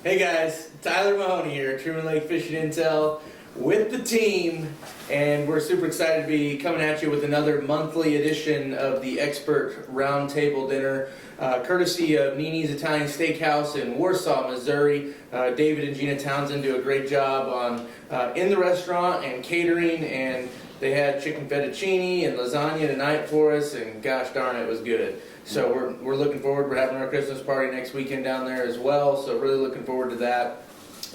Hey guys, Tyler Mahoney here, Truman Lake Fishing Intel with the team, and we're super excited to be coming at you with another monthly edition of the Expert Roundtable Dinner, courtesy of Nini's Italian Steakhouse in Warsaw, Missouri. David and Gina Townsend do a great job on in the restaurant and catering, and they had chicken fettuccine and lasagna tonight for us, and gosh darn, it was good. So we're looking forward. We're having our Christmas party next weekend down there as well, so really looking forward to that.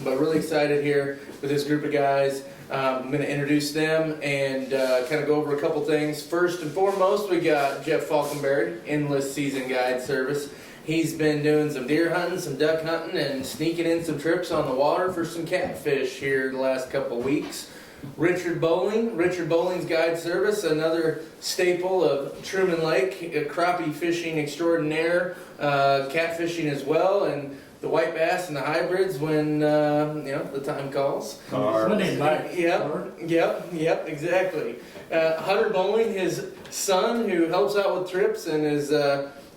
But really excited here with this group of guys. I'm going to introduce them and kind of go over a couple things. First and foremost, we got Jeff Falkenberry, Endless Season Guide Service. He's been doing some deer hunting, some duck hunting, and sneaking in some trips on the water for some catfish here the last couple weeks. Richard Bowling's Guide Service, another staple of Truman Lake, a crappie fishing extraordinaire, catfishing as well, and the white bass and the hybrids when the time calls. Yep, exactly. Hunter Bowling, his son, who helps out with trips and is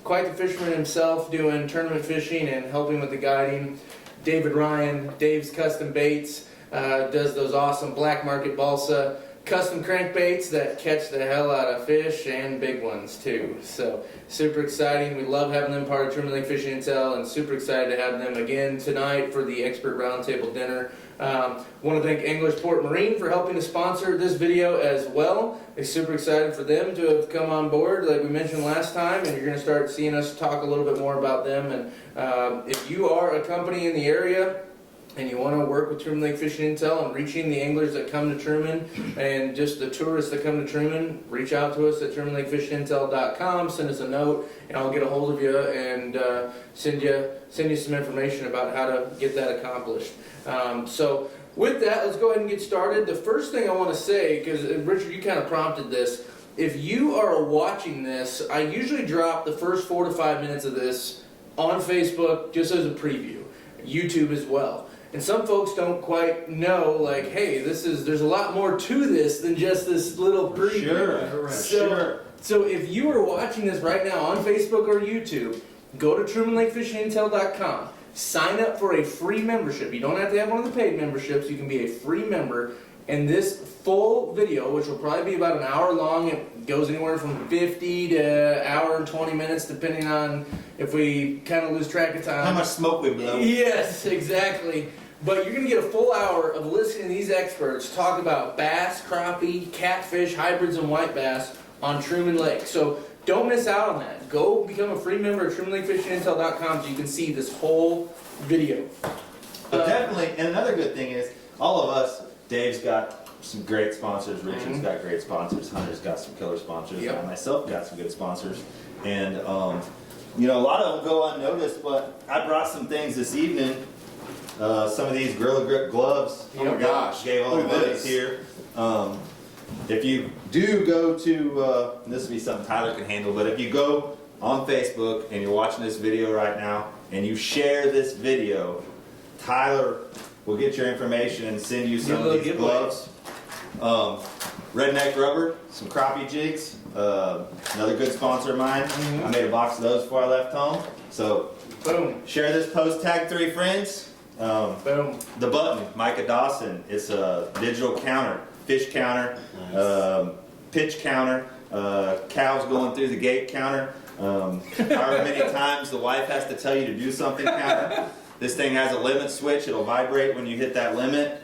quite the fisherman himself, doing tournament fishing and helping with the guiding. David Ryan, Dave's Custom Baits. Does those awesome black market balsa custom crankbaits that catch the hell out of fish and big ones too. So super exciting. We love having them part of Truman Lake Fishing Intel, and super excited to have them again tonight for the Expert Roundtable Dinner. Want to thank Englishport Marine for helping to sponsor this video as well. We're super excited for them to have come on board like we mentioned last time, and you're going to start seeing us talk a little bit more about them. And if you are a company in the area and you want to work with Truman Lake Fishing Intel and reaching the anglers that come to Truman and just the tourists that come to Truman, reach out to us at trumanlakefishingintel.com, send us a note, and I'll get a hold of you and send you some information about how to get that accomplished. So with that, let's go ahead and get started. The first thing I want to say, because Richard, you kind of prompted this, if you are watching this, I usually drop the first 4 to 5 minutes of this on Facebook just as a preview, YouTube as well. And some folks don't quite know, like, hey, there's a lot more to this than just this little preview. So if you are watching this right now on Facebook or YouTube, go to trumanlakefishingintel.com. Sign up for a free membership. You don't have to have one of the paid memberships. You can be a free member. And this full video, which will probably be about an hour long, it goes anywhere from 50 to an hour and 20 minutes, depending on if we kind of lose track of time. How much smoke we blow. Yes, exactly. But you're going to get a full hour of listening to these experts talk about bass, crappie, catfish, hybrids, and white bass on Truman Lake. So don't miss out on that. Go become a free member of trumanlakefishingintel.com so you can see this whole video. But definitely, and another good thing is, all of us, Dave's got some great sponsors, Richard's got great sponsors, Hunter's got some killer sponsors, and I myself got some good sponsors. And, a lot of them go unnoticed, but I brought some things this evening. Some of these Gorilla Grip gloves. Oh my gosh. Gave all the buddies here. If you do go to, this will be something Tyler can handle, but if you go on Facebook and you're watching this video right now and you share this video, Tyler will get your information and send you some of these gloves. Redneck Rubber, some crappie jigs, another good sponsor of mine. I made a box of those before I left home. So, boom. Share this post, tag 3 friends. Boom. The Button, Micah Dawson. It's a digital counter, fish counter, pitch counter, cows going through the gate counter. However many times the wife has to tell you to do something counter. This thing has a limit switch. It'll vibrate when you hit that limit.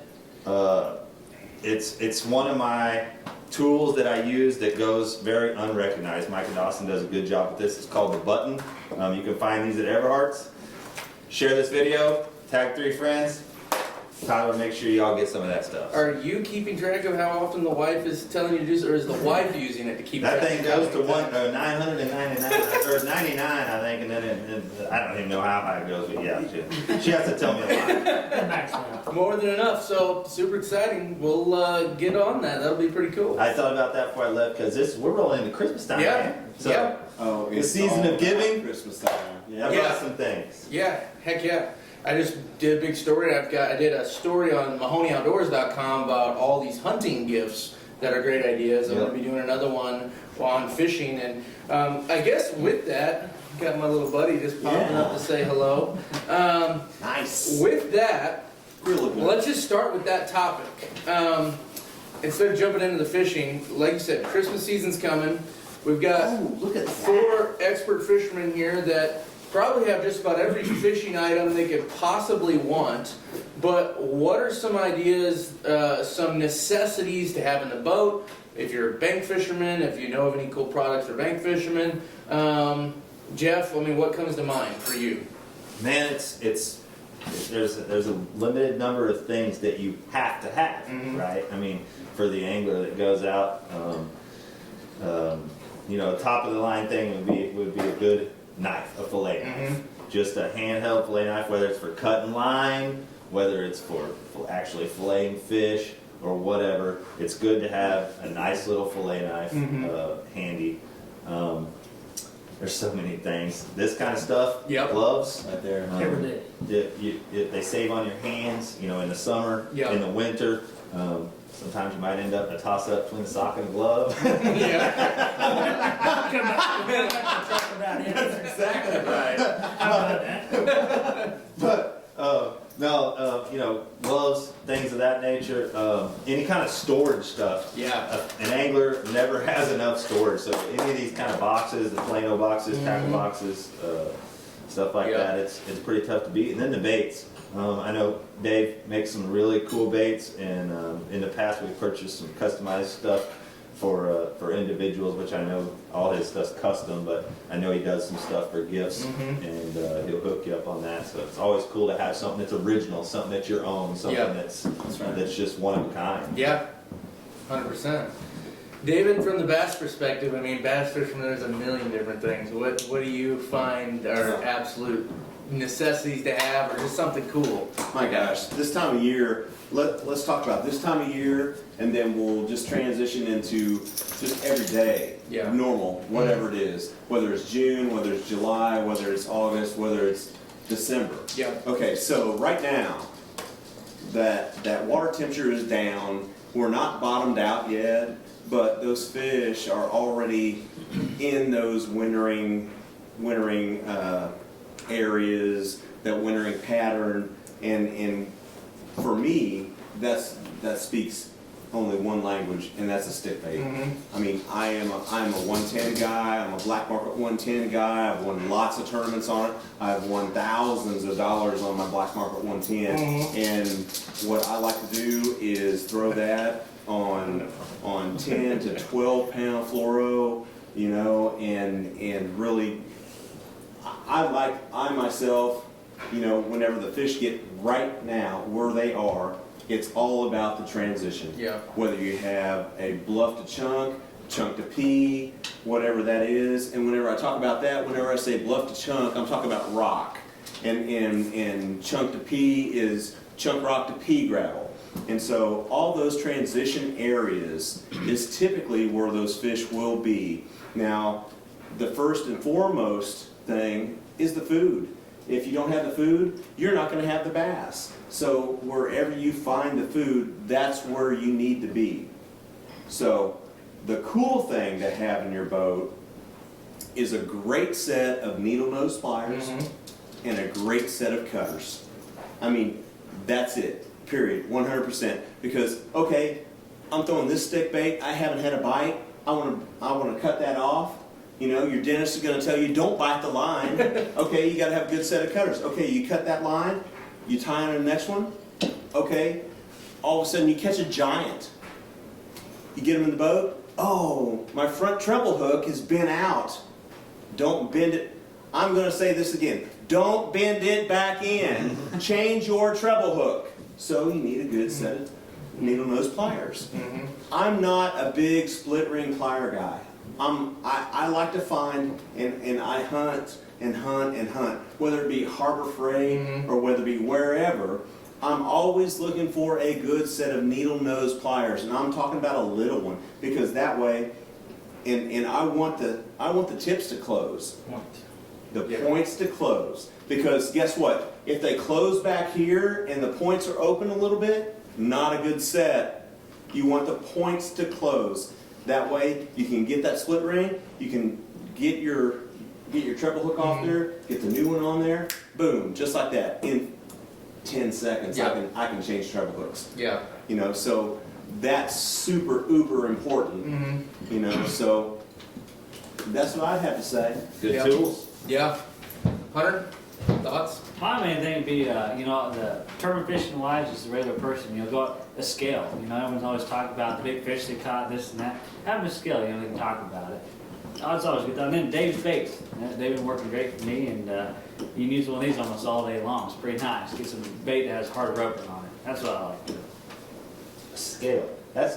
It's one of my tools that I use that goes very unrecognized. Micah Dawson does a good job with this. It's called The Button. You can find these at Everhart's. Share this video. Tag 3 friends. Tyler, make sure y'all get some of that stuff. Are you keeping track of how often the wife is telling you to do this, or is the wife using it to keep track? That thing goes to 999 or 99, I think, and then I don't even know how high it goes, but yeah, she has to tell me a lot. More than enough. So super exciting. We'll get on that. That'll be pretty cool. I thought about that before I left because we're rolling into Christmas time. Man. So the season of giving. Christmas time. I brought some things. Yeah, heck yeah. I just did a big story. I did a story on MahoneyOutdoors.com about all these hunting gifts that are great ideas. I'm going to be doing another one on fishing, and I guess with that, Got my little buddy just popping up to say hello. Nice. With that, Really good. let's just start with that topic. Instead of jumping into the fishing, like you said, Christmas season's coming. We've got Oh, look at that. 4 expert fishermen here that probably have just about every fishing item they could possibly want. But what are some ideas, some necessities to have in the boat? If you're a bank fisherman, if you know of any cool products for bank fishermen. Jeff, I mean, what comes to mind for you? Man, there's a limited number of things that you have to have, right? I mean, for the angler that goes out, top of the line thing would be a good knife, a fillet knife, just a handheld fillet knife, whether it's for cutting line, whether it's for actually filleting fish or whatever. It's good to have a nice little fillet knife handy. There's so many things. This kind of stuff, gloves, Right there. Every day. they save on your hands. In the summer, in the winter. Sometimes you might end up in a toss-up between a sock and a glove. That's exactly right. How about that? Gloves, things of that nature. Any kind of storage stuff. Yeah. An angler never has enough storage. So any of these kind of boxes, the Plano boxes, tackle boxes, stuff like that, it's pretty tough to beat. And then the baits. I know Dave makes some really cool baits, and in the past we've purchased some customized stuff for individuals, which I know all his stuff's custom, but I know he does some stuff for gifts, and he'll hook you up on that. So it's always cool to have something that's original, something that's your own, something that's just one of a kind. Yeah, 100%. David, from the bass perspective, I mean, bass fishermen, there's a million different things. What do you find are absolute necessities to have, or just something cool? My gosh, this time of year, let's talk about this time of year, and then we'll just transition into just every day, normal, whatever it is, whether it's June, whether it's July, whether it's August, whether it's December. Yeah. Okay, so right now, that water temperature is down. We're not bottomed out yet, but those fish are already in those wintering areas, that wintering pattern, and for me, that speaks only one language, and that's a stick bait. I mean, I'm a 110 guy. I'm a black market 110 guy. I've won lots of tournaments on it. I've won thousands of dollars on my black market 110. And what I like to do is throw that on 10 to 12 pound fluoro, and really, I myself, whenever the fish get right now where they are, it's all about the transition. Yeah. Whether you have a bluff to chunk to pea, whatever that is. And whenever I talk about that, whenever I say bluff to chunk, I'm talking about rock. And chunk to pea is chunk rock to pea gravel. And so all those transition areas is typically where those fish will be. Now, the first and foremost thing is the food. If you don't have the food, you're not going to have the bass. So wherever you find the food, that's where you need to be. So the cool thing to have in your boat is a great set of needle nose pliers and a great set of cutters. I mean, that's it, period, 100%. Because, okay, I'm throwing this stick bait, I haven't had a bite, I want to cut that off. Your dentist is going to tell you, don't bite the line. Okay, you got to have a good set of cutters. Okay, you cut that line, you tie on the next one. Okay, all of a sudden you catch a giant. You get them in the boat. Oh, my front treble hook has been out. Don't bend it. I'm going to say this again. Don't bend it back in. Change your treble hook. So you need a good set of needle nose pliers. I'm not a big split ring plier guy. I like to find, and I hunt and hunt and hunt, whether it be Harbor Freight or whether it be wherever. I'm always looking for a good set of needle nose pliers, and I'm talking about a little one, because that way, and I want the tips to close, the points to close, because guess what? If they close back here and the points are open a little bit, not a good set. You want the points to close. That way you can get that split ring, you can get your get your treble hook off there, get the new one on there, boom, just like that. In 10 seconds, Yeah. I can change treble hooks. Yeah. You know, so that's super uber important. Mm-hmm. You know, so that's what I'd have to say. Good Yeah. tools. Yeah. Hunter, thoughts? My main thing would be, the tournament fishing wise, just a regular person, go a scale. Everyone's always talking about the big fish they caught, this and that. Having a scale, they can talk about it. That's always good. And then Dave's baits. They've been working great for me, and you can use one of these almost all day long. It's pretty nice. Get some bait that has hard roping on it. That's what I like to do. Scale. That's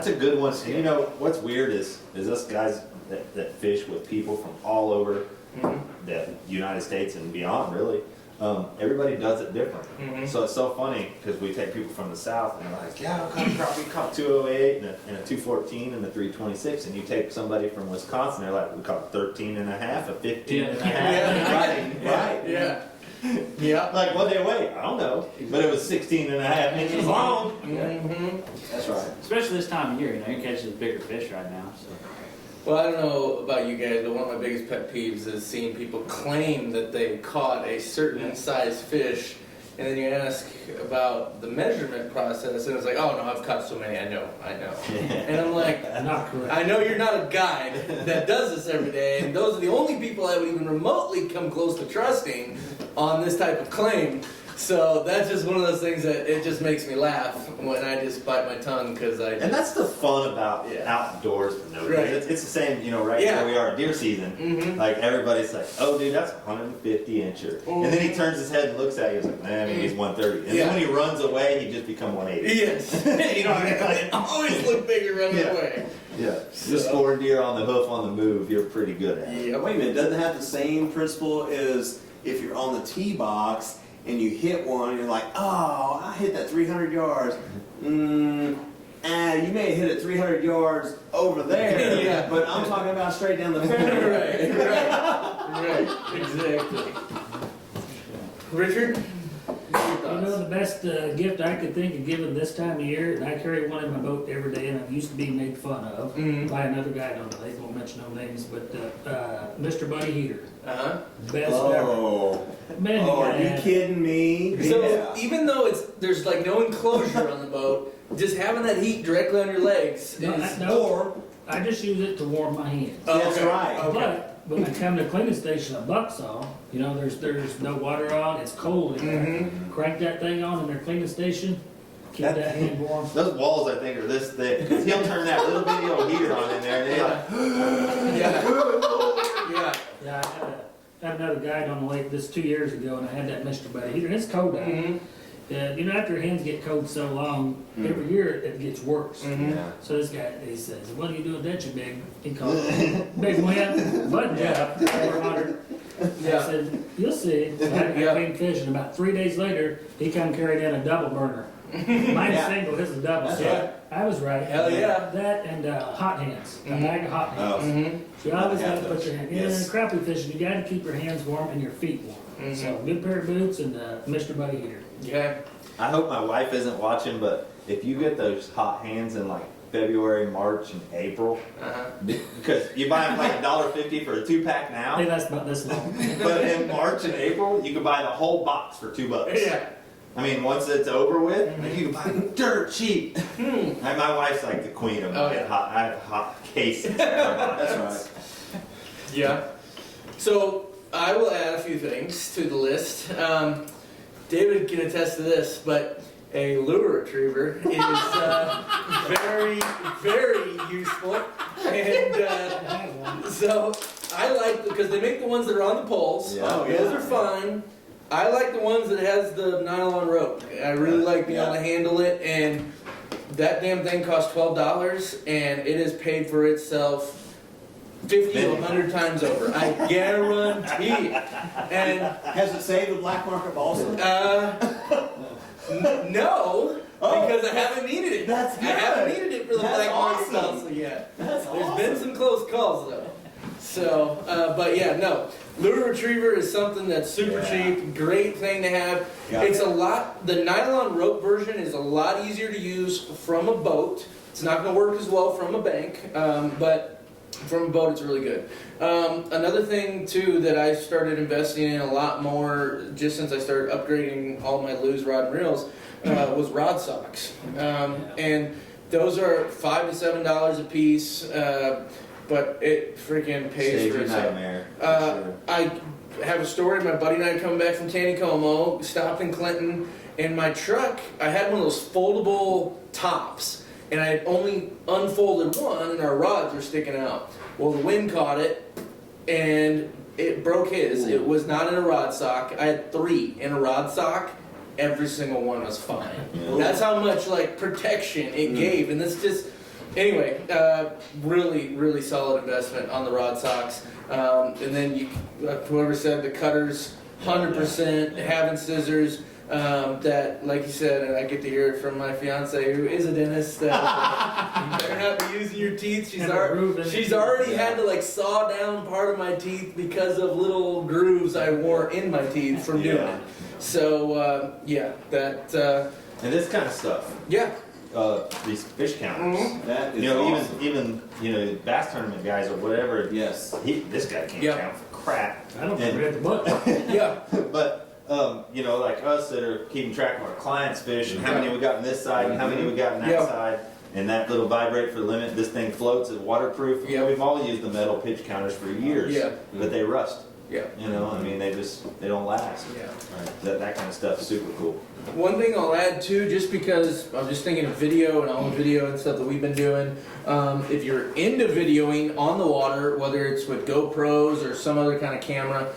a good one. And you know what's weird is us guys that fish with people from all over the United States and beyond, really. Everybody does it different. So it's so funny because we take people from the South and they're like, yeah, we caught 208 and a 214 and a 326. And you take somebody from Wisconsin, they're like, we caught 13 and a half, a 15 and a half. Right. Yeah. Yeah. Like, what they weigh? I don't know. But it was 16 and a half inches long. Mm-hmm. That's right. Especially this time of year, you can catch those bigger fish right now. So. Well, I don't know about you guys, but one of my biggest pet peeves is seeing people claim that they caught a certain size fish, and then you ask about the measurement process, and it's like, oh no, I've caught so many, I know. And I'm like, Not correct. I know you're not a guide that does this every day, and those are the only people I would even remotely come close to trusting on this type of claim. So that's just one of those things that it just makes me laugh when I just bite my tongue because And that's the fun about Yeah. outdoors for no Right. reason. It's the same, right Yeah. where we are at deer season. Mhm. Like everybody's like, oh dude, that's 150 incher. And then he turns his head and looks at you, he's like, maybe he's 130. And Yeah. then when he runs away, he just become 180. Yes. You know what I mean? They always look bigger running Yeah. away. Yeah. Just scoring deer on the hoof on the move, you're pretty good at it. Yeah. Wait a minute, doesn't it have the same principle as if you're on the tee box and you hit one and you're like, oh, I hit that 300 yards. You may have hit it 300 yards over there, Yeah. but I'm talking about straight down the fairway. Right, exactly. Richard? The best gift I could think of giving this time of year, and I carry one in my boat every day, and I used to be made fun of by another guy, I won't mention no names, but Mr. Buddy Heater. Uh-huh. Best Oh, Man, oh, the are guy you had- kidding me? So Yeah. even though there's like no enclosure on the boat, just having that heat directly on your legs No, is... no, I just use it to warm my hands. Oh, That's okay. right. Okay. But when I come to cleaning station at Bucksaw, there's no water on, it's cold in there. Crank that thing on in their cleaning station, keep that hand warm. Those walls, I think, are this thick. 'Cause he'll turn that little bitty old heater on in there, and they're like, Yeah. Yeah, I had another guide on the lake this 2 years ago, and I had that Mr. Buddy Heater, and it's cold out. After your hands get cold so long, every year it gets worse. yeah. So this guy, he says, what are you doing that, you big? He called it Big Win, button job, 400. I Yeah. said, you'll see. So I Yeah. came fishing. About 3 days later, he come carried in a double burner. Mine's Yeah. single, his is double. That's So right. I was right. Hell yeah. That and hot hands, a bag of hot hands. Oh. Mm-hmm. You always Have got to put those. your hand. Yes. In crappie fishing, you got to keep your hands warm and your feet warm. So good pair of boots and Mr. Buddy Heater. Okay. I hope my wife isn't watching, but if you get those hot hands in like February, March, and April, Uh-huh. because you buy them like $1.50 for a 2-pack Hey, now, that's about this long. but in March and April, you can buy the whole box for $2. Yeah. I mean, once it's over with, you can buy them dirt cheap. And my wife's like the queen of Oh, buying yeah. hot. I have hot cases. That's right. Yeah. So I will add a few things to the list. David can attest to this, but a lure retriever is very, very useful. And so I like, because they make the ones that are on the poles. Yeah. Oh, Those yeah. are fine. I like the ones that has the nylon rope. I really like being able to handle it, and that damn thing costs $12, and it has paid for itself 50 to 100 times over. I guarantee it. And Has it saved the black market also? no, because I haven't needed it. That's I haven't good. needed it for the That's black market awesome. salsa yet. That's There's been some close calls though. So, but yeah, no. Lure retriever is something that's super Yeah. cheap, great thing to have. Yeah. It's a lot, the nylon rope version is a lot easier to use from a boat. It's not gonna work as well from a bank, but from a boat, it's really good. Another thing too that I started investing in a lot more just since I started upgrading all my Lew's rod and reels was rod socks, and those are $5 to $7 a piece, but it freaking pays Save for your itself. nightmare. I have a story. My buddy and I coming back from Taneycomo, stopped in Clinton, and my truck, I had one of those foldable tops, and I had only unfolded one, and our rods were sticking out. Well, the wind caught it, and it broke his. It was not in a rod sock. I had 3 in a rod sock. Every single one was fine. Yeah. That's how much like protection it gave, and this just anyway, really, really solid investment on the rod socks. And then whoever said the cutters, 100% having scissors. That, like you said, and I get to hear it from my fiance, who is a dentist, that you better not be using your teeth. She's already had to like saw down part of my teeth because of little grooves I wore in my teeth from doing it. So And this kind of stuff. yeah. These fish counters. That is You know, awesome. even bass tournament guys or whatever. Yes. This guy can't Yep. count for crap. I don't And- forget the book. Yeah. But you know, like us that are keeping track of our clients' fish and how many we got on this side and how many we got on that Yeah. side, and that little vibrate for limit. This thing floats. It's waterproof. Yeah. We've all used the metal pitch counters for years. Yeah. But they rust. Yeah. You know, I mean, they don't last. Yeah. That kind of stuff is super cool. One thing I'll add too, just because I'm just thinking of video and all the video and stuff that we've been doing. If you're into videoing on the water, whether it's with GoPros or some other kind of camera,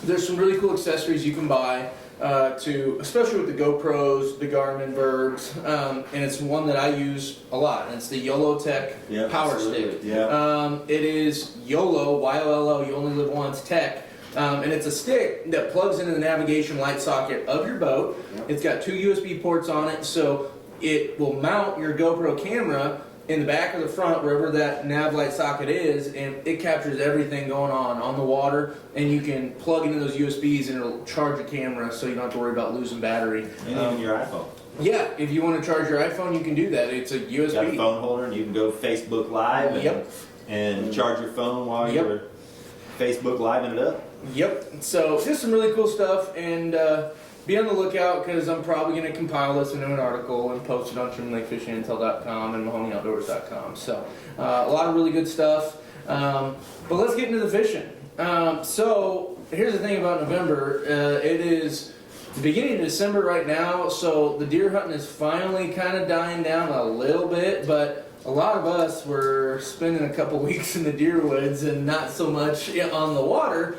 there's some really cool accessories you can buy especially with the GoPros, the Garmin Bergs, and it's one that I use a lot. And it's the YOLO Tech Yeah, Power absolutely. Stick. Yeah. It is YOLO, Y-O-L-O, you only live once, Tech. And it's a stick that plugs into the navigation light socket of your boat. Yep. It's got 2 USB ports on it, so it will mount your GoPro camera in the back or the front, wherever that nav light socket is, and it captures everything going on the water, and you can plug into those USBs and it'll charge your camera so you don't have to worry about losing battery. And even your iPhone. Yeah, if you want to charge your iPhone, you can do that. It's a You got a USB. phone holder and you can go Facebook Live and, Yep. and charge your phone while Yep. you're Facebook Living it up. Yep. So just some really cool stuff, and be on the lookout because I'm probably going to compile this into an article and post it on TrumanLakeFishingIntel.com and MahoneyOutdoors.com. So a lot of really good stuff. But let's get into the fishing. So here's the thing about November. It is the beginning of December right now, so the deer hunting is finally kind of dying down a little bit, but a lot of us were spending a couple weeks in the deer woods and not so much on the water.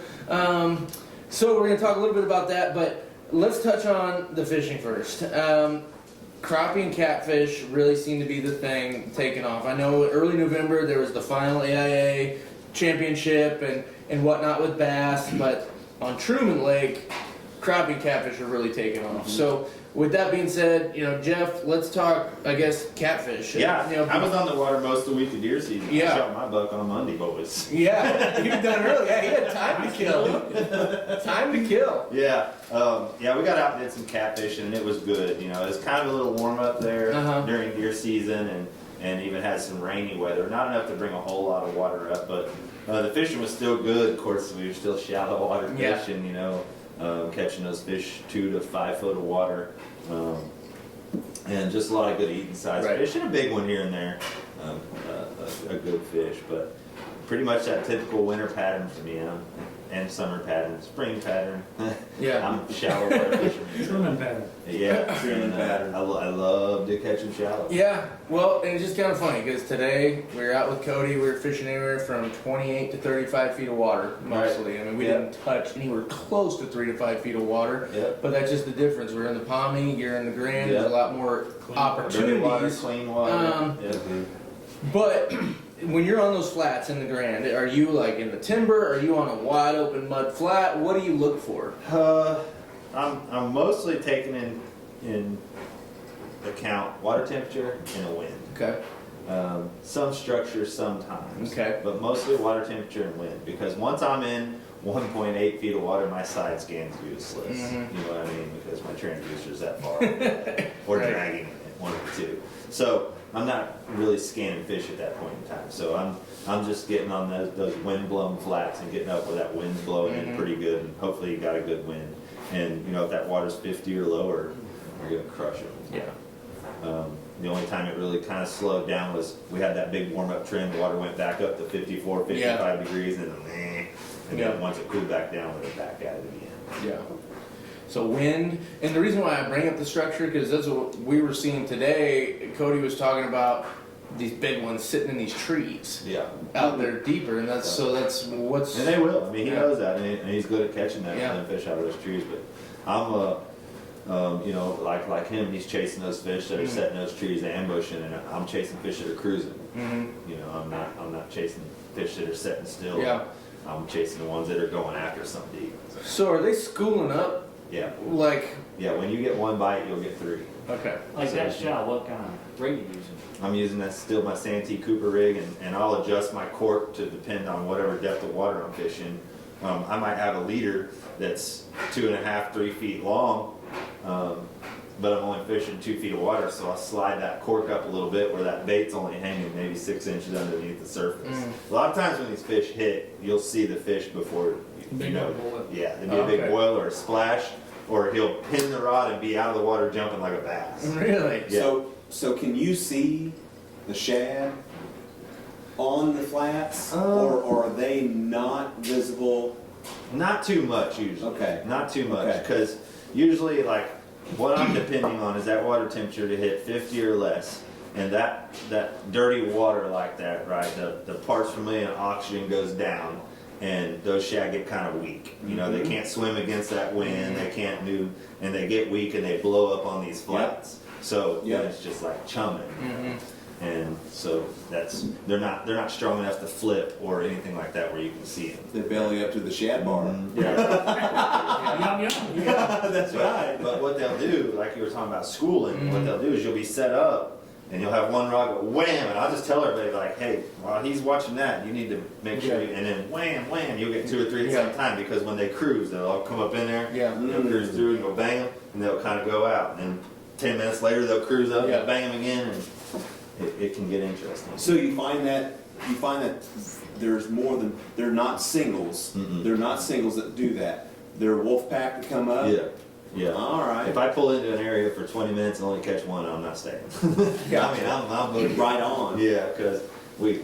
So we're going to talk a little bit about that, but let's touch on the fishing first. Crappie and catfish really seem to be the thing taking off. I know early November there was the final AIA championship and whatnot with bass, but on Truman Lake, crappie and catfish are really taking off. So with that being said, Jeff, let's talk, I guess, catfish. Yeah, I was on the water most of the week of deer season. Yeah. I shot my buck on Monday, boys. Yeah, you've done early. Yeah, he had time to kill. Time to kill. Yeah, we got out and did some catfishing, and it was good. It was kind of a little warm up there during deer season, and even had some rainy weather. Not enough to bring a whole lot of water up, but the fishing was still good. Of course, we were still shallow water Yeah. fishing, catching those fish 2 to 5 foot of water. And just a lot of good eating sized Right. fish, and a big one here and there, a good fish, but pretty much that typical winter pattern for me, and summer pattern, spring pattern. Yeah. I'm a shallow water fisherman. Truman pattern. Yeah, Truman pattern. I love to catch them shallow. Yeah, well, and it's just kind of funny because today we were out with Cody. We were fishing anywhere from 28 to 35 feet of water mostly. I mean, we Yeah. didn't touch anywhere close to 3 to 5 feet of water. Yep. But that's just the difference. We're in the Pommy, you're in the Grand. Yeah. There's a lot more Dirty opportunities. water, clean water. Yeah. But when you're on those flats in the Grand, are you like in the timber? Are you on a wide open mud flat? What do you look for? I'm mostly taking in account water temperature and a wind. Okay. Some structure sometimes. Okay. But mostly water temperature and wind, because once I'm in 1.8 feet of water, my side scan's useless. Mhm. You know what I mean? Because my transducer's that far. Or Right. dragging it, one of the two. So I'm not really scanning fish at that point in time. So I'm just getting on those wind blown flats and getting up where that wind's blowing in pretty good, and hopefully you got a good wind. And you know, if that water's 50 or lower, you're gonna crush them. Yeah. The only time it really kind of slowed down was we had that big warm up trend. The water went back up to 54, 55 degrees, and then once it cooled back down, we were back at it again. Yeah. So wind, and the reason why I bring up the structure, because that's what we were seeing today. Cody was talking about these big ones sitting in these trees. Yeah. Out there deeper, and that's what's. And they will. I mean, he knows that, and he's good at catching them fish out of those trees. But I'm, you know, like him, he's chasing those fish that are setting those trees, ambushing, and I'm chasing fish that are cruising. You know, I'm not chasing fish that are setting still. Yeah. I'm chasing the ones that are going after something deep. So are they schooling up? Yeah. Like. Yeah. When you get one bite, you'll get 3. Okay. Like that shell, what kind of rig are you using? I'm using still my Santee Cooper rig, and I'll adjust my cork to depend on whatever depth of water I'm fishing. I might have a leader that's 2.5, 3 feet long, but I'm only fishing 2 feet of water, so I'll slide that cork up a little bit where that bait's only hanging maybe 6 inches underneath the surface. A lot of times when these fish hit, you'll see the fish before you know. Yeah, there'll be a big boil or a splash, or he'll pin the rod and be out of the water jumping like a bass. Really? Yeah. So can you see the shad on the flats, or are they not visible? Not too much usually. Okay. Not too much, Okay. because usually like what I'm depending on is that water temperature to hit 50 or less, and that dirty water like that, right? The parts per million oxygen goes down, and those shad get kind of weak. You know, they can't swim against that wind. They can't move, and they get weak and they blow up on these flats. So then it's just like chumming. And so they're not strong enough to flip or anything like that where you can see them. They're belly up to the shad bar. Yum, yum. Yeah, That's right. But what they'll do, like you were talking about schooling, what they'll do is you'll be set up and you'll have one rod go wham, and I'll just tell everybody like, hey, while he's watching that, you need to make sure, and then wham, wham, you'll get 2 or 3 at the same time, because when they cruise, they'll all come up in there, they'll cruise through and go bang them, and they'll kind of go out, and then 10 minutes later they'll cruise up and bang them again, and it can get interesting. So you find that there's more than, they're not singles. They're not singles that do that. They're wolf pack that come up. Yeah. All right. If I pull into an area for 20 minutes and only catch one, I'm not staying. I mean, I'm looking Right on. Yeah, because we're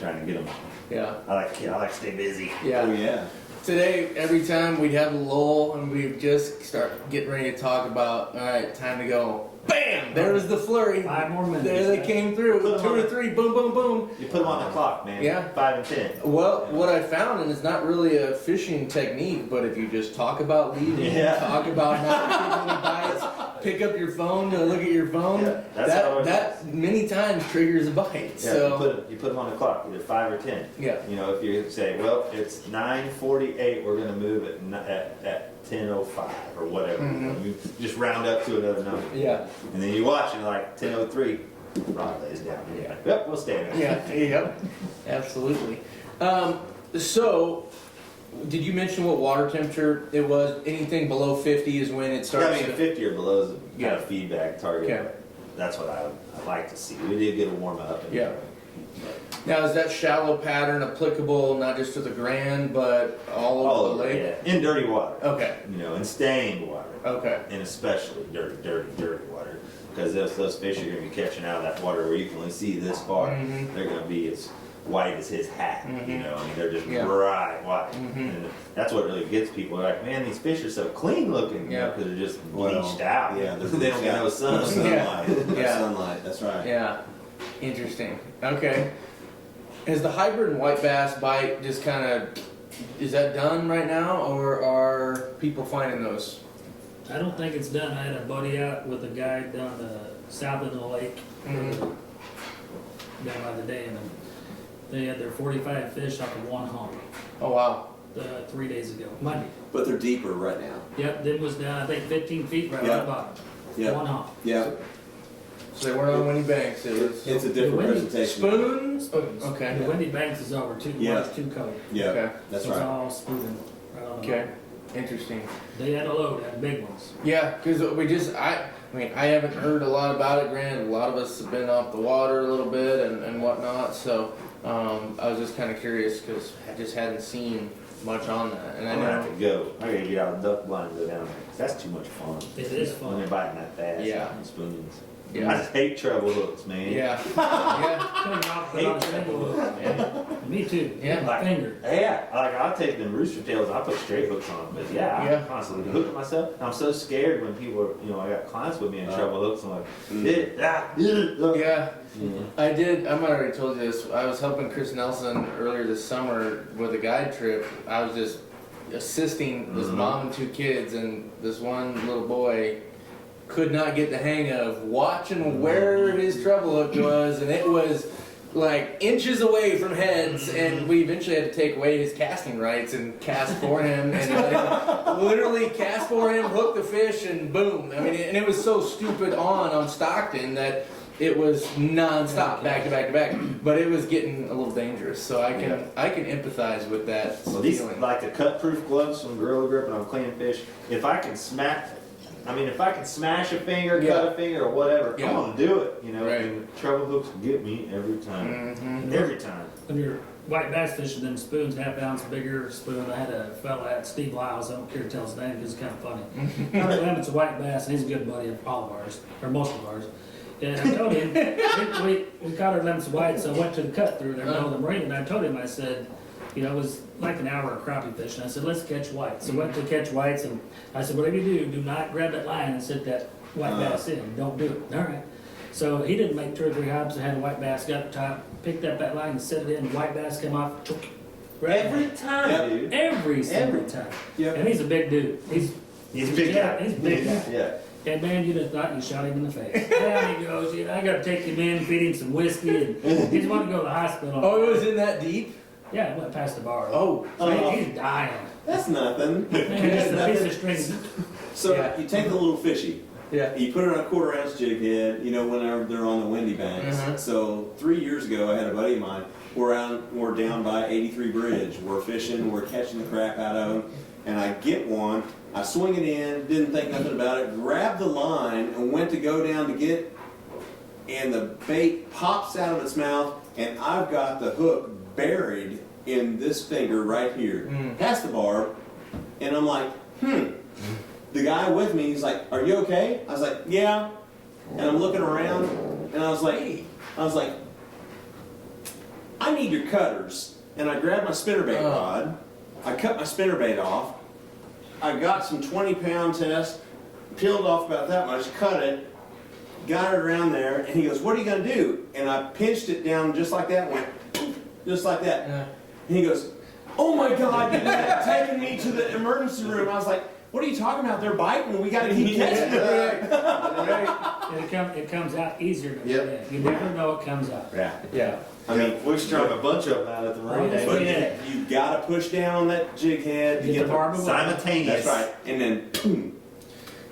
trying to get them. Yeah. I like to stay busy. Yeah. Oh yeah. Today, every time we'd have a lull and we'd just start getting ready to talk about, all right, time to go. Bam! There was the flurry. 5 more minutes. There they came through. 2 or 3, boom, boom, boom. You put them on the clock, man. Yeah. 5 and 10. Well, what I found, and it's not really a fishing technique, but if you just talk about leaving, talk about not taking any bites, pick up your phone to look at your phone, that many times triggers a bite. Yeah, So you put them on the clock, either 5 or 10. Yeah. You know, if you say, well, it's 9:48, we're going to move at 10:05 or whatever. You know, you just round up to another number. Yeah. And then you watch and you're like 10:03, rod lays down. Yeah. Yep, we'll stay there. Yeah. Yep. Absolutely. So, did you mention what water temperature it was? Anything below 50 is when it starts. Yeah, I mean, 50 or below is a kind of feedback target. Okay. That's what I like to see. We did get a warm up. Yeah. Now, is that shallow pattern applicable not just to the Grand, but all over the lake? Yeah. In dirty water. Okay. You know, in stained water. Okay. And especially dirty water. Because those fish are going to be catching out of that water where you can only see this far. They're going to be as white as his hat. You know, I mean, they're just bright white. And that's what really gets people. They're like, man, these fish are so clean looking. Yeah. Because they're just bleached out. Yeah, They don't get no sun. No sunlight. No Yeah. sunlight. That's right. Yeah. Interesting. Okay. Has the hybrid and white bass bite just kind of, is that done right now, or are people finding those? I don't think it's done. I had a buddy out with a guy down the south of the lake, down by the dam, and they had their 45 fish off of one hump Oh, wow. 3 days ago, Monday. But they're deeper right now. Yep, them was down, I think 15 feet right Yeah. on the bottom. Yeah. One hump. Yeah. So they weren't on Winnie Banks. It was It's a different Windy presentation. spoon? Spoons. Okay. The Windy Banks is over two, Yeah. two coat. Yeah. Okay. That's So it's right. all spooning right on the Okay. hump. Interesting. They had a load, had big ones. Yeah, because I mean, I haven't heard a lot about it. Granted, a lot of us have been off the water a little bit and whatnot. So I was just kind of curious because I just hadn't seen much on that. And I I'm gonna have know, to go. I gotta get out of the duck blind and go down there. 'Cause that's too much fun. It is When fun. they're biting that fast. Yeah. And spoons. I yeah, just hate treble hooks, man. yeah, yeah, Put on a single hook. yeah. Me too. Yeah. My finger. Yeah, like I'll take them rooster tails. I put straight hooks on them, but yeah, Yeah. I'm constantly hooking myself. I'm so scared when people are, I got clients with me in treble hooks. I'm like, Yeah, Yeah. I did. I might have already told you this. I was helping Chris Nelson earlier this summer with a guide trip. I was just assisting this mom and 2 kids, and this one little boy could not get the hang of watching where his treble hook was, and it was like inches away from heads, and we eventually had to take away his casting rights and cast for him, and literally cast for him, hook the fish, and boom. I mean, and it was so stupid on Stockton that it was non-stop, back to back to back, but it was getting a little dangerous. So I can empathize with that Well, these feeling. like the cut-proof gloves from Gorilla Grip, and I'm cleaning fish. If I can smash a finger, Yeah. cut a finger, or whatever, Yeah. I'm gonna do it. Right. And treble hooks get me every time. Mhm. Every time. When you're white bass fishing, them spoons, half ounce bigger spoon. I had a fella at Steve Lyles, I don't care to tell his name because it's kind of funny. Hunter Lemon's a white bass, and he's a good buddy of all of ours, or most of ours. And I told him, we caught our lemons white, so I went to the cut through there, middle of the marine, and I told him, I said, it was like an hour of crappie fishing. I said, let's catch whites. So went to catch whites, and I said, whatever you do not grab that line and set that white bass in. Don't do it. All right. So he didn't make 2 or 3 hops and had a white bass, got the top, picked up that line and set it in, white bass come off, Every time, Yep. dude. every single time. Yep. And he's a big dude. He's He's a big yeah, guy. he's a big guy. Yeah. And man, you'd have thought you shot him in the face. Down he goes. I got to take him in, feed him some whiskey, and he's wanting to go to the hospital. Oh, it was in that deep? Yeah, it went past the bar. Oh, He's dying. That's nothing. Man, just a piece of string. So Yeah. you take the little fishy, yeah. you put it on a 1/4 ounce jig head, whenever they're on the windy banks. Mhm. So 3 years ago, I had a buddy of mine. We're down by 83 Bridge. We're fishing. We're catching the crap out of them. And I get one. I swing it in. Didn't think nothing about it. Grabbed the line and went to go down to get. And the bait pops out of its mouth, and I've got the hook buried in this finger right here, past the barb. And I'm like, The guy with me, he's like, "Are you okay?" I was like, "Yeah." And I'm looking around, and I was like, "I need your cutters." And I grabbed my spinnerbait rod. I cut my spinnerbait off. I got some 20-pound test, peeled off about that much, cut it, got it around there, and he goes, "What are you gonna do?" And I pinched it down just like that, and went just like that. Yeah. And he goes, "Oh my God, you're taking me to the emergency room." I was like, "What are you talking about? They're biting. We got to keep catching them." And it comes out easier than Yep. that. You never know it comes out. Yeah. Yeah. I mean, we strung a bunch of them out at the marina. yeah. But Yeah. you got to push down on that jig head to Get get the barb away. Simultaneous. That's right. And then, boom.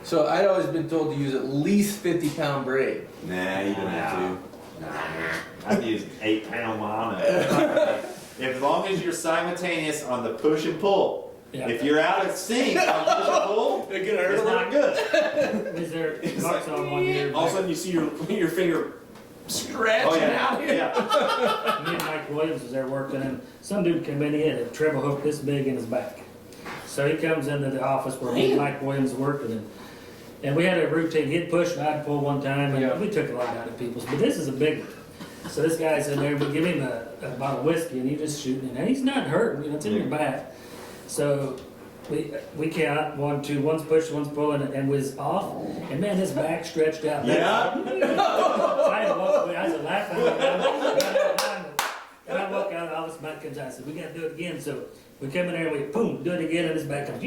So I'd always been told to use at least 50-pound braid. Nah, you don't have to. I've used 8-pound mono. As long as you're simultaneous on the push and pull. Yeah. If you're out of sync on push and pull, They're gonna hurt it's a lot. not good. Is there It's bucks like- on one year? All of a sudden, you see your finger scratching Oh yeah. out here. Yeah. Me and Mike Williams was there working, and some dude came in, he had a treble hook this big in his back. So he comes into the office where me and Mike Williams were working, and we had a routine. He'd push and I'd pull one time, and Yeah. we took a lot out of people's, but this is a big one. So this guy's in there, we give him a bottle of whiskey, and he's just shooting it, and he's not hurting, it's in your back. So we count 1, 2, one's pushing, one's pulling, and was off, and man, his back stretched out. Yeah. So I had to walk away. I was laughing. And I walk out, all this back comes out. I said, "We got to do it again." So we come in there and we boom, do it again, and his back comes.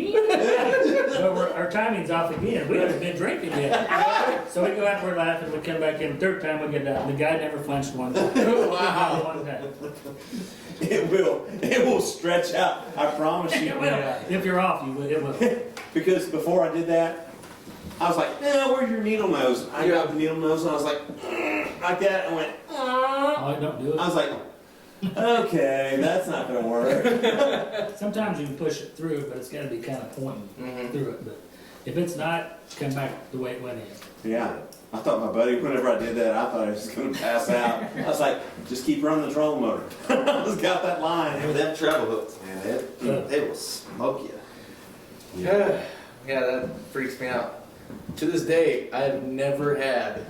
So our timing's off again. We haven't been drinking yet. So we go out, we're laughing. We come back in. Third time we get out. The guy never flinched one time. Wow. One time. It will stretch out. I promise you. It will. If you're off, you will. It will. Because before I did that, I was like, "Where's your needle nose?" I got the needle nose, and I was like that. I went. Oh, don't do it. I was like, Okay, that's not gonna work. Sometimes you can push it through, but it's gotta be kind of pointing through it, but if it's not, come back the way it went in. Yeah, I thought my buddy, whenever I did that, I thought I was gonna pass out. I was like, just keep running the trolling motor. I just got that line. And with them treble hooks, man, they will smoke you. Yeah, that freaks me out. To this day, I have never had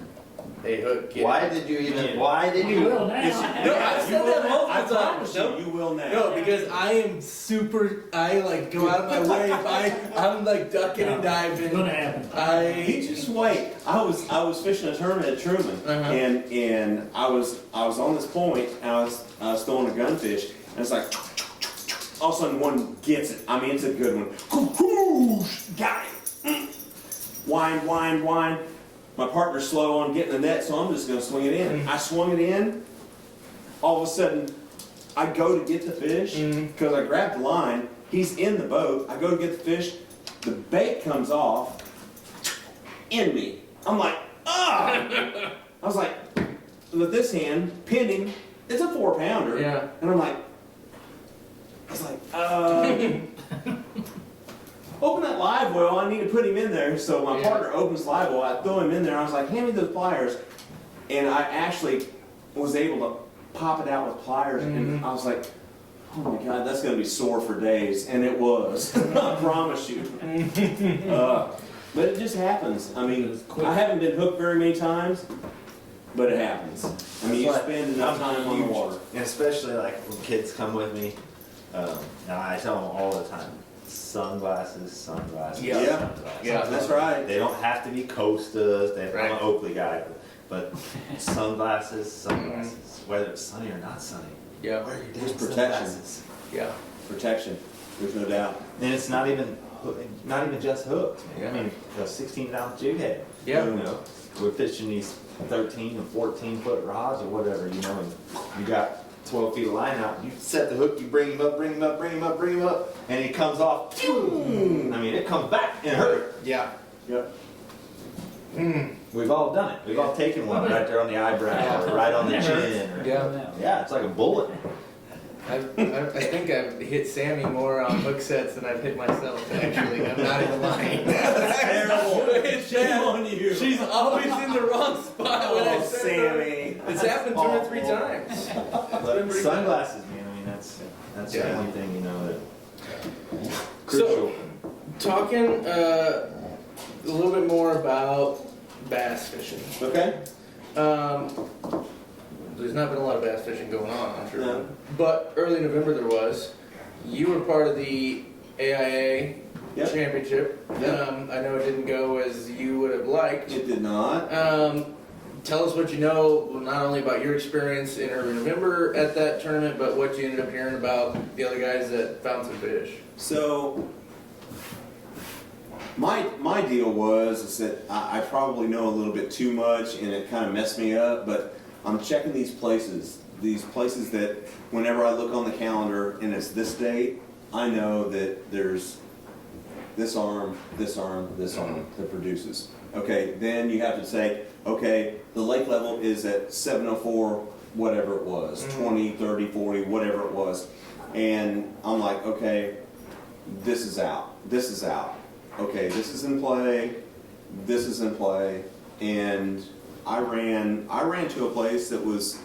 a hook get. Why did you even? Why did You you? will now. No, I've said that I multiple promise times. you, No, you will now. no, because I am super. I like go out of my way. If I'm like ducking and It's diving. gonna happen. He just wait. I was fishing a tournament at Truman, and I was on this point, and I was throwing a gunfish, and it's like all of a sudden one gets it. I mean, it's a good one. Got it. Wind. My partner's slow on getting the net, so I'm just gonna swing it in. I swung it in. All of a sudden, I go to get the fish because I grabbed the line. He's in the boat. I go to get the fish. The bait comes off in me. I'm like, ah! I was like, with this hand, pinning, it's a 4-pounder. Yeah. And I'm like, open that live well, I need to put him in there. So my partner opens live well, I throw him in there, I was like, hand me those pliers. And I actually was able to pop it out with pliers, and I was like, oh my God, that's gonna be sore for days. And it was, I promise you. But it just happens. I mean, I haven't been hooked very many times, but it happens. I mean, you spend enough time on the water. And especially like when kids come with me, now I tell them all the time, sunglasses. Yeah. Yeah, that's right. They don't have to be Costas. Right. I'm an Oakley guy, but sunglasses. Whether it's sunny or not sunny. Yeah. Wear your damn Just protection. sunglasses. Yeah. Protection, there's no doubt. And it's not even just hooks, man. Yeah. I mean, a 16-ounce jig head. Yeah. You know, we're fishing these 13 and 14 foot rods or whatever, you know, and you got 12 feet of line out. You set the hook, you bring him up, and he comes off. I mean, it comes back in a hurry. Yeah. Yep. We've all done it. We've all taken one right there on the eyebrow or right on the chin. Or, Yeah. it's like a bullet. I think I've hit Sammy more on hook sets than I've hit myself, actually. I'm not even lying. That's terrible. It's Shame on you. She's always in the wrong spot when I Oh, send her. Sammy. It's happened 2 or 3 times. But sunglasses, man, I mean, that's the Yeah. only thing, you know, that So, talking a little bit more about bass fishing. Okay. There's not been a lot of bass fishing going on, I'm sure. No. But early November there was. You were part of the AIA Yep. championship. Yep. I know it didn't go as you would have liked. It did not. Tell us what you know, not only about your experience in early November at that tournament, but what you ended up hearing about the other guys that found some fish. So my deal was is that I probably know a little bit too much, and it kind of messed me up. But I'm checking these places that whenever I look on the calendar and it's this date, I know that there's this arm that produces. Okay, then you have to say, okay, the lake level is at 704, whatever it was, 20, 30, 40, whatever it was. And I'm like, okay, this is out. Okay, this is in play. And I ran to a place that was,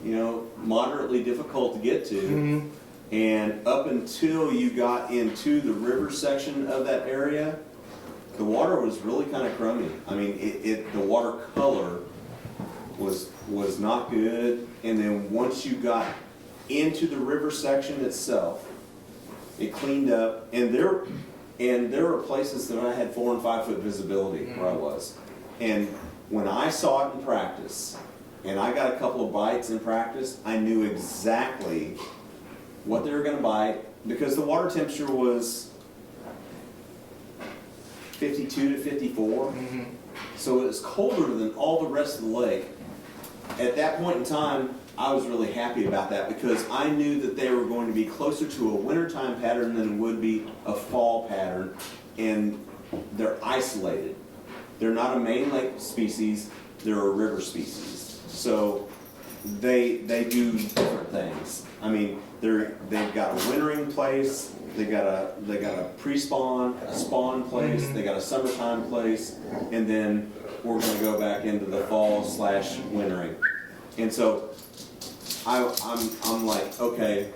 you know, moderately difficult to get to. And up until you got into the river section of that area, the water was really kind of crummy. I mean, the water color was not good. And then once you got into the river section itself, it cleaned up. And there were places that I had 4 and 5 foot visibility where I was. And when I saw it in practice, and I got a couple of bites in practice, I knew exactly what they were going to bite, because the water temperature was 52 to 54. So it was colder than all the rest of the lake. At that point in time, I was really happy about that, because I knew that they were going to be closer to a wintertime pattern than it would be a fall pattern, and they're isolated. They're not a main lake species, they're a river species. So they do different things. I mean, they've got a wintering place, they got a pre-spawn, a spawn place, they got a summertime place, and then we're gonna go back into the fall / wintering. And so I'm like, okay,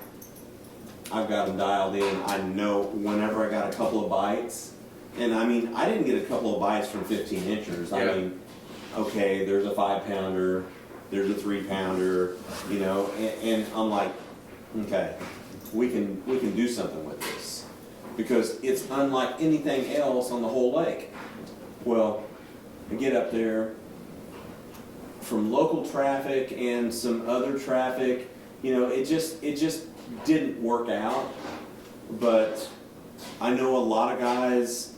I've got them dialed in. I know whenever I got a couple of bites, and I mean, I didn't get a couple of bites from 15 inchers. I mean, okay, there's a 5-pounder, there's a 3-pounder, you know, and I'm like, okay, we can do something with this because it's unlike anything else on the whole lake. Well, I get up there from local traffic and some other traffic, you know, it just didn't work out. But I know a lot of guys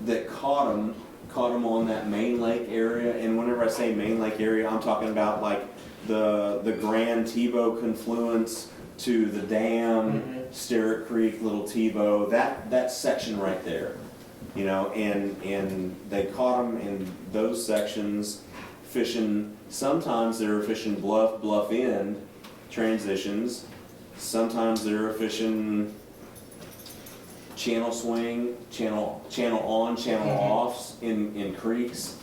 that caught them on that main lake area. And whenever I say main lake area, I'm talking about like the Grand Tebow confluence to the dam, Sterrett Creek, Little Tebow, that section right there, you know, and they caught them in those sections fishing. Sometimes they were fishing bluff end transitions. Sometimes they were fishing channel swing, channel on, channel offs in creeks,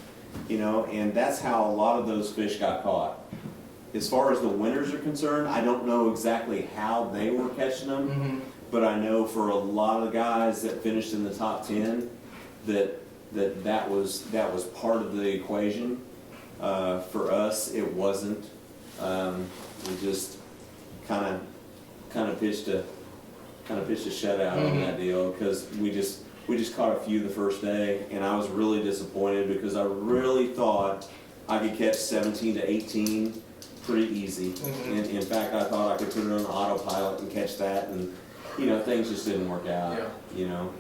you know, and that's how a lot of those fish got caught. As far as the winners are concerned, I don't know exactly how they were catching them, but I know for a lot of guys that finished in the top 10 that was part of the equation. For us, it wasn't. We just kind of pitched a shutout on that deal because we just caught a few the first day, and I was really disappointed because I really thought I could catch 17 to 18 pretty easy. And in fact, I thought I could put it on autopilot and catch that, and you know, things just didn't work out. You know,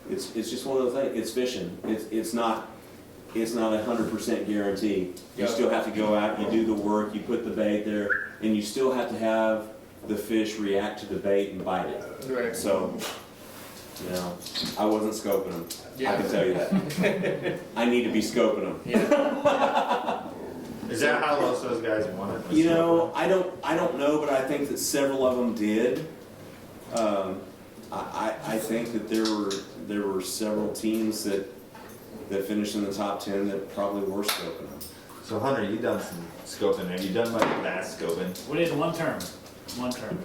it's just one of those things. It's fishing. It's not a 100% guarantee. You still have to go out, you do the work, you put the bait there, and you still have to have the fish react to the bait and bite it. Right. So, you know, I wasn't scoping them. I can tell you that. I need to be scoping them. Is that how most of those guys wanted? You know, I don't know, but I think that several of them did. I think that there were several teams that finished in the top 10 that probably were scoping them. So Hunter, you done some scoping. Have you done like bass scoping? We did one term.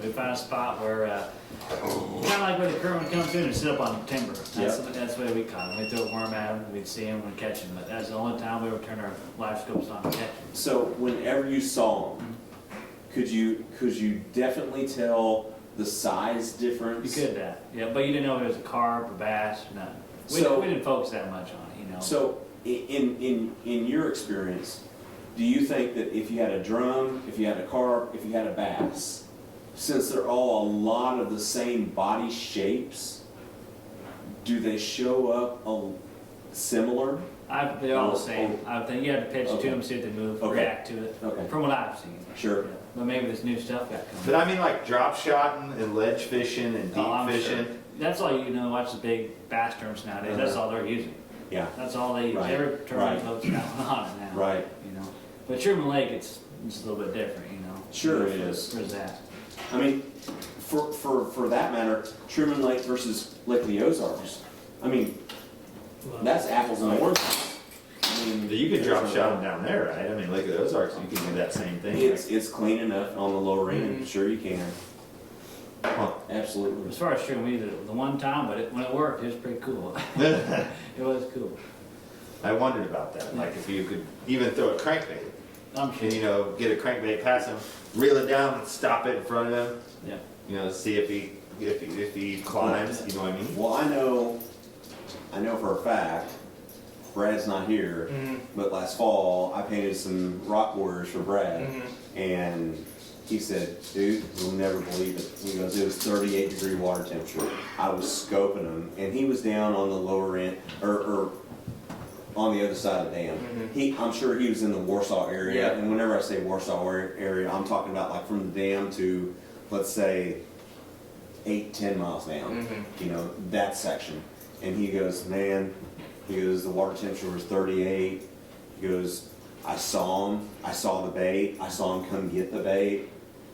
We found a spot where, kind of like where the current comes in and sit up on timber. That's the way we caught them. We'd throw a worm at them, we'd see them and catch them. But that's the only time we would turn our live scopes on and catch them. So whenever you saw them, could you definitely tell the size difference? You could that, yeah. But you didn't know if it was a carp or bass, nothing. We didn't focus that much on it, you know. So in your experience, do you think that if you had a drum, if you had a carp, if you had a bass, since they're all a lot of the same body shapes, do they show up similar? They're all the same. I think you have to pitch to them, see if they move, react to it. Okay. From what I've seen. Sure. Yeah. But maybe this new stuff got coming. But I mean, like drop shotting and ledge fishing and deep I'm fishing. sure. That's all you know. Watch the big bass terms nowadays. That's all they're using. Yeah. That's all they use. Right. Every tournament boat's got one on it now. Right. You know. But Truman Lake, it's a little bit different. You know. Sure it is. Where's that? I mean, for that matter, Truman Lake versus Lake of the Ozarks. I mean, that's apples and oranges. I mean, You can drop shot them down there, right? I mean, Lake of the Ozarks, you can do that same thing. It's clean enough on the lower end. Sure you can. Huh. As Absolutely. far as Truman, we did it the one time, but when it worked, it was pretty cool. It was cool. I wondered about that. Like if you could even throw a crankbait I'm sure. and, you know, get a crankbait past him, reel it down and stop it in front of him, Yeah. you know, see if he climbs, you know what I mean? Well, I know for a fact, Brad's not here, but last fall I painted some rock warriors for Brad, and he said, dude, you'll never believe it. He goes, it was 38-degree water temperature. I was scoping them, and he was down on the lower end, or on the other side of the dam. I'm sure he was in the Warsaw area, and whenever I say Warsaw area, I'm talking about like from the dam to, let's say, 8-10 miles down, you know, that section. And he goes, man, the water temperature was 38. He goes, I saw him. I saw the bait. I saw him come get the bait,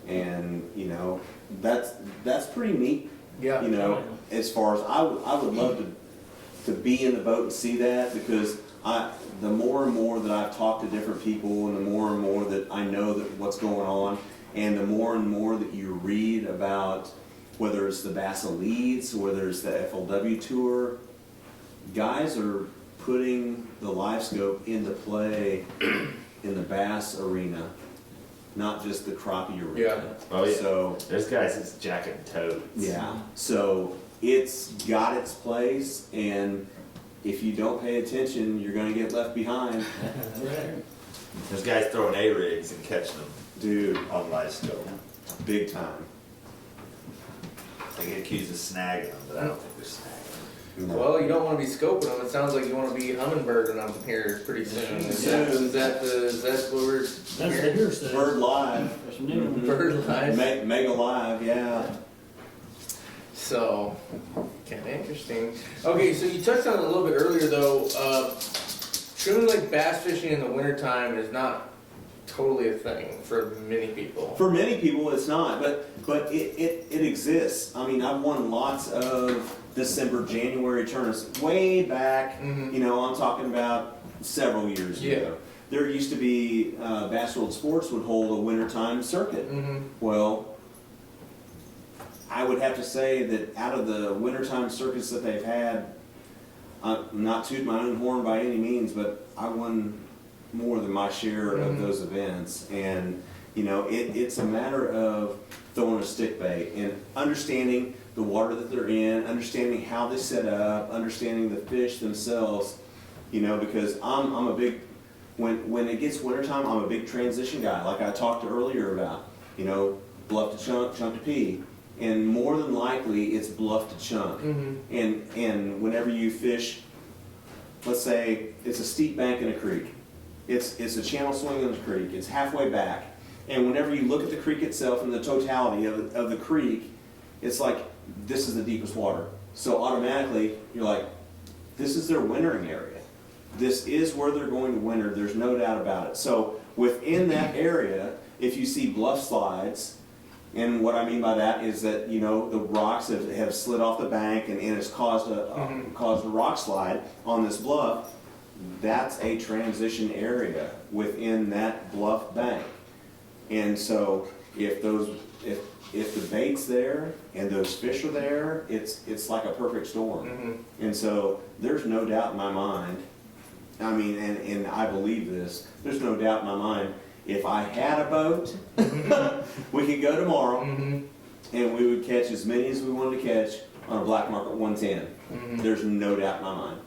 and you know, that's pretty neat. Yeah. You know, as far as I would love to be in the boat and see that, because the more and more that I've talked to different people, and the more and more that I know that what's going on, and the more and more that you read about whether it's the Bass Elites, whether it's the FLW Tour, guys are putting the live scope into play in the bass arena, not just the crappie arena. Yeah. Oh yeah. So There's guys that's jacking toads. yeah, so it's got its place, and if you don't pay attention, you're gonna get left behind. Right. There's guys throwing A-rigs and catching them Dude, on live scope. big time. They get accused of snagging them, but I don't think they're snagging them. Well, you don't want to be scoping them. It sounds like you want to be hummingbirding them here pretty soon. Is that what we're That's the hearing? hearsay. Bird Live, There's some new ones. Bird life. Mega Live, yeah. So, kind of interesting. Okay, so you touched on it a little bit earlier though. Truman Lake bass fishing in the wintertime is not totally a thing for many people. For many people, it's not, but it exists. I mean, I've won lots of December, January tournaments way back. Mhm. You know, I'm talking about several years Yeah. ago. There used to be Bass World Sports would hold a wintertime circuit. Mm-hmm. Well, I would have to say that out of the wintertime circuits that they've had, I'm not tooting my own horn by any means, but I won more than my share of Mhm. those events. And, you know, it's a matter of throwing a stick bait and understanding the water that they're in, understanding how they set up, understanding the fish themselves, you know, because I'm a big, when it gets wintertime, I'm a big transition guy, like I talked earlier about, you know, bluff to chunk, chunk to pea. And more than likely, it's bluff to chunk. Mm-hmm. And whenever you fish, let's say it's a steep bank in a creek. It's a channel swing in the creek. It's halfway back. And whenever you look at the creek itself and the totality of the creek, it's like, this is the deepest water. So automatically, you're like, this is their wintering area. This is where they're going to winter. There's no doubt about it. So within that area, if you see bluff slides, and what I mean by that is that, you know, the rocks have slid off the bank and it's caused a rock slide on this bluff, that's a transition area within that bluff bank. And so if the bait's there and those fish are there, it's like a perfect storm. Mm-hmm. And so there's no doubt in my mind, I mean, and I believe this, there's no doubt in my mind, if I had a boat, we could go tomorrow Mm-hmm. and we would catch as many as we wanted to catch on a black market 110. Mm-hmm. There's no doubt in my mind.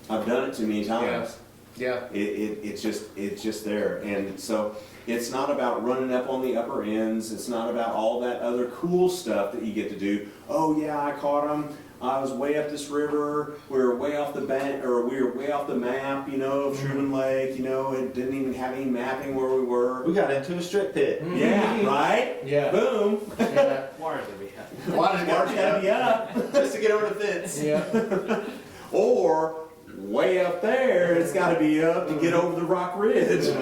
I've done it too many times. Yeah. It's just there. And so it's not about running up on the upper ends. It's not about all that other cool stuff that you get to do. Oh yeah, I caught them. I was way up this river. We were way off the bank, or we were way off the map, you know, of Truman Lake. You know, it didn't even have any mapping where we were. We got into a strip pit. Yeah, right? Yeah. Boom. Yeah. Water's gonna be hot. Water's Mark's gotta be up. Just to get over the fence. Yeah. Or way up there, it's gotta be up to get over the rock ridge.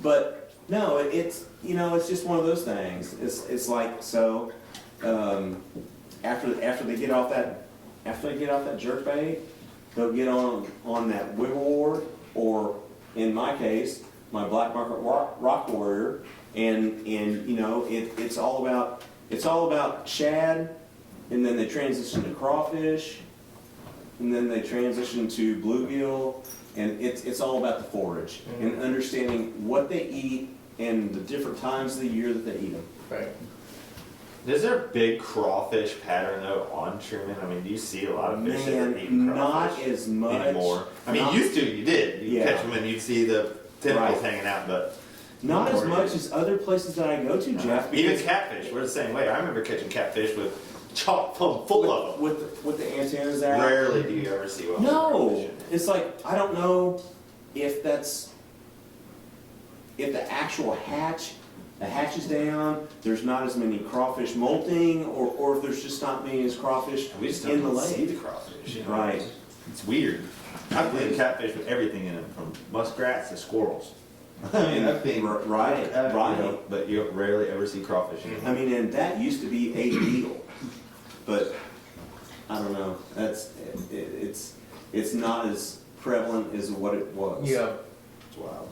But no, it's, you know, it's just one of those things. It's like, so, after they get off that jerkbait, they'll get on that wiggle ward, or in my case, my black market rock warrior, and you know, it's all about shad, and then they transition to crawfish, and then they transition to bluegill, and it's all about the forage and understanding what they eat and the different times of the year that they eat them. Right. Is there a big crawfish pattern though on Truman? I mean, do you see a lot of fish that eat Man, crawfish not as much anymore? I mean, not- used to you did. You Yeah. catch them and you'd see the tentacles Right. hanging out, but Not as Or- much as other places that I go to, Jeff. even because catfish. We're the same way. I remember catching catfish with chock full of them. with the antennas out. Rarely do you ever see one. No, it's like I don't know if the actual the hatch is down. There's not as many crawfish molting, or if there's just not many as crawfish We just in don't the see lake. the crawfish. You know? Right. It's weird. I've cleaned catfish with everything in them, from muskrats to squirrels. I mean, I've cleaned Right, right. but you rarely ever see crawfish in I them. mean, and that used to be a deal, but I don't know. It's not as prevalent as what it was. Yeah. It's wild.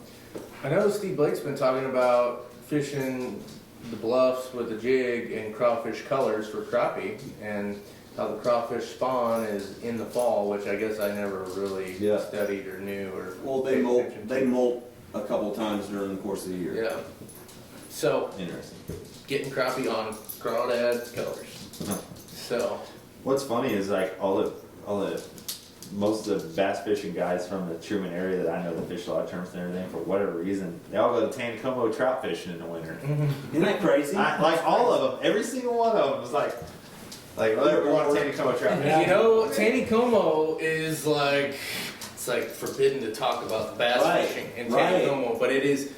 I know Steve Blake's been talking about fishing the bluffs with a jig and crawfish colors for crappie, and how the crawfish spawn is in the fall, which I guess I never really Yeah. studied or knew or. Well, they paid molt. attention to. They molt a couple times during the course of the year. Yeah. So Interesting. getting crappie on crawdad colors. Huh. So What's funny is like most of the bass fishing guys from the Truman area that I know that fish a lot of tournaments and everything, for whatever reason, they all go to Taneycomo trout fishing in the winter. Isn't that crazy? Like all of them, every single one of them was like we're on Taneycomo trout fishing. you know, Taneycomo is like, it's like forbidden to talk about the bass Right, fishing in right. Taneycomo, but it is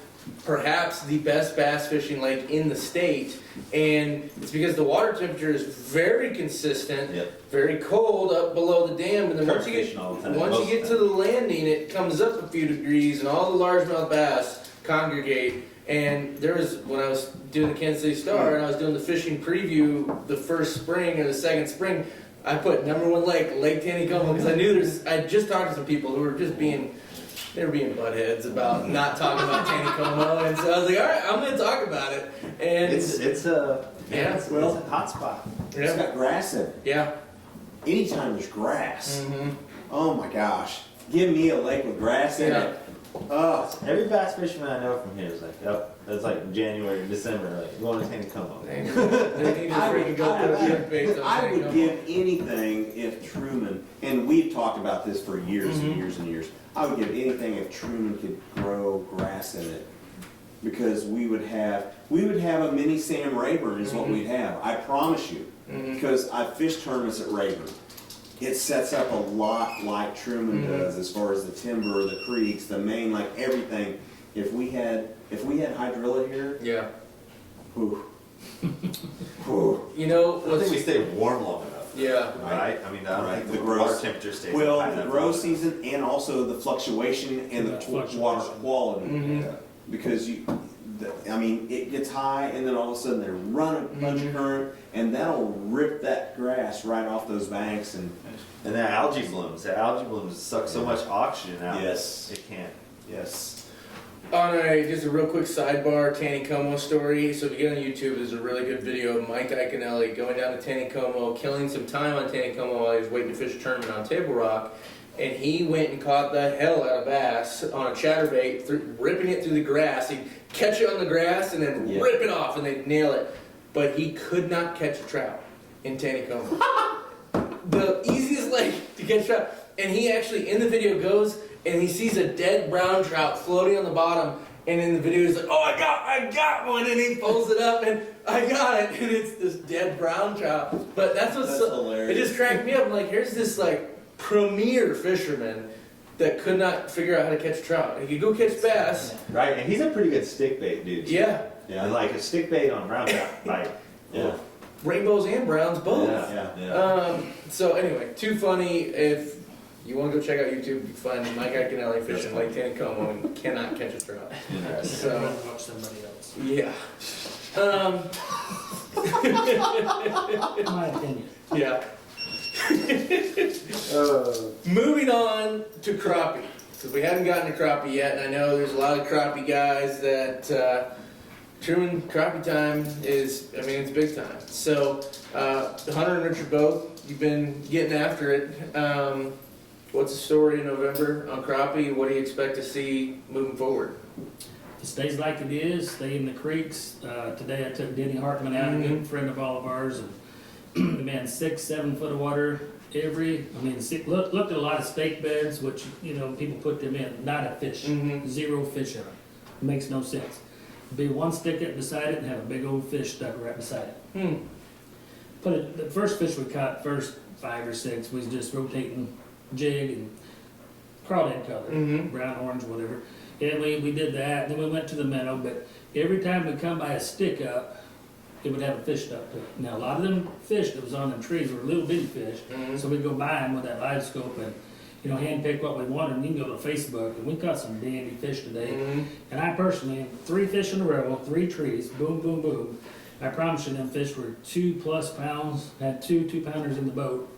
perhaps the best bass fishing lake in the state, and it's because the water temperature is very consistent, Yep. very cold up below the dam, and then Carp once you get fishing all the time, once you most get of to the the landing, it comes up a few degrees, and all the largemouth bass congregate. And there was, when I was doing the Kansas City Star and I was doing the fishing preview the first spring or the second spring, I put #1 Lake Taneycomo, because I knew I just talked to some people who were just being, they were being buttheads about not talking about Taneycomo, and so I was like, all right, I'm going to talk about it. And It's Yeah, it's well- a hot spot. It's got grass in it. yeah. Anytime there's grass, Mm-hmm. oh my gosh, give me a lake with grass in Yeah. it. Oh, Every bass fisherman I know from here is like, yep, it's like January, December, like, you want to Taneycomo. They need to freaking go put a jerk bait on I would Taneycomo. give anything if Truman, and we've talked about this for years and years and years, I would give anything if Truman could grow grass in it. Because we would have a mini Sam Rayburn is what we'd have, I promise you. Because I fished tournaments at Rayburn. It sets up a lot like Truman does as far as the timber, the creeks, the main, like everything. If we had hydrilla here, Yeah. whew, whew. You know, I don't think we stay warm long enough. yeah. Right? I mean, I don't Right. think The the gross- water temperature stays Well, high the enough grow long season and also the fluctuation and the Fluctuation. water quality. Mhm. enough. Because it gets high and then all of a sudden they run a bunch of current and that'll rip that grass right off those banks and And that algae blooms. The algae blooms suck so much oxygen out. Yes. It can't. yes. On just a real quick sidebar Taneycomo story. So if you get on YouTube, there's a really good video of Mike Iaconelli going down to Taneycomo, killing some time on Taneycomo while he was waiting to fish a tournament on Table Rock. And he went and caught the hell out of bass on a chatterbait, ripping it through the grass. He'd catch it on the grass and then Yeah. rip it off and they'd nail it. But he could not catch a trout in Taneycomo. The easiest lake to catch trout. And he actually, in the video, goes and he sees a dead brown trout floating on the bottom. And in the video, he's like, oh, I got one. And he pulls it up and I got it. And it's this dead brown trout. But that's what's That's so, hilarious. it just cracked me up. I'm like, here's this like premier fisherman that could not figure out how to catch trout. He could go catch bass. Right? And he's a pretty good stick bait dude. too. Yeah. Yeah. And like a stick bait on brown trout. Like, Yeah. Rainbows and browns, both. Yeah. So anyway, too funny. If you want to go check out YouTube, you can find Mike Iaconelli fishing Lake Taneycomo and cannot catch a trout. Interesting. So Watch somebody else. yeah, My opinion. yeah. Moving on to crappie, because we haven't gotten to crappie yet, and I know there's a lot of crappie guys that Truman crappie time is, I mean, it's big time. So Hunter and Richard both, you've been getting after it. What's the story in November on crappie? What do you expect to see moving forward? If it stays like it is, stay in the creeks. Today I took Denny Hartman out, a good friend of all of ours, and the man 6-7 foot of water looked at a lot of stake beds, which, you know, people put them in, not a fish, zero fish in them. Makes no sense. Be one stick up beside it and have a big old fish stuck right beside it. The first fish we caught, first 5 or 6, was just rotating jig and crawdad color, brown, orange, whatever. And we did that, and then we went to the meadow, but every time we come by a stick up, it would have a fish stuck to it. Now, a lot of them fish that was on them trees were little bitty fish, so we'd go by them with that live scope, and hand pick what we want, and you can go to Facebook, and we caught some dandy fish today. And I personally, 3 fish in a row, 3 trees, boom, boom, boom. I promise you, them fish were 2+ pounds, had 2 2-pounders in the boat.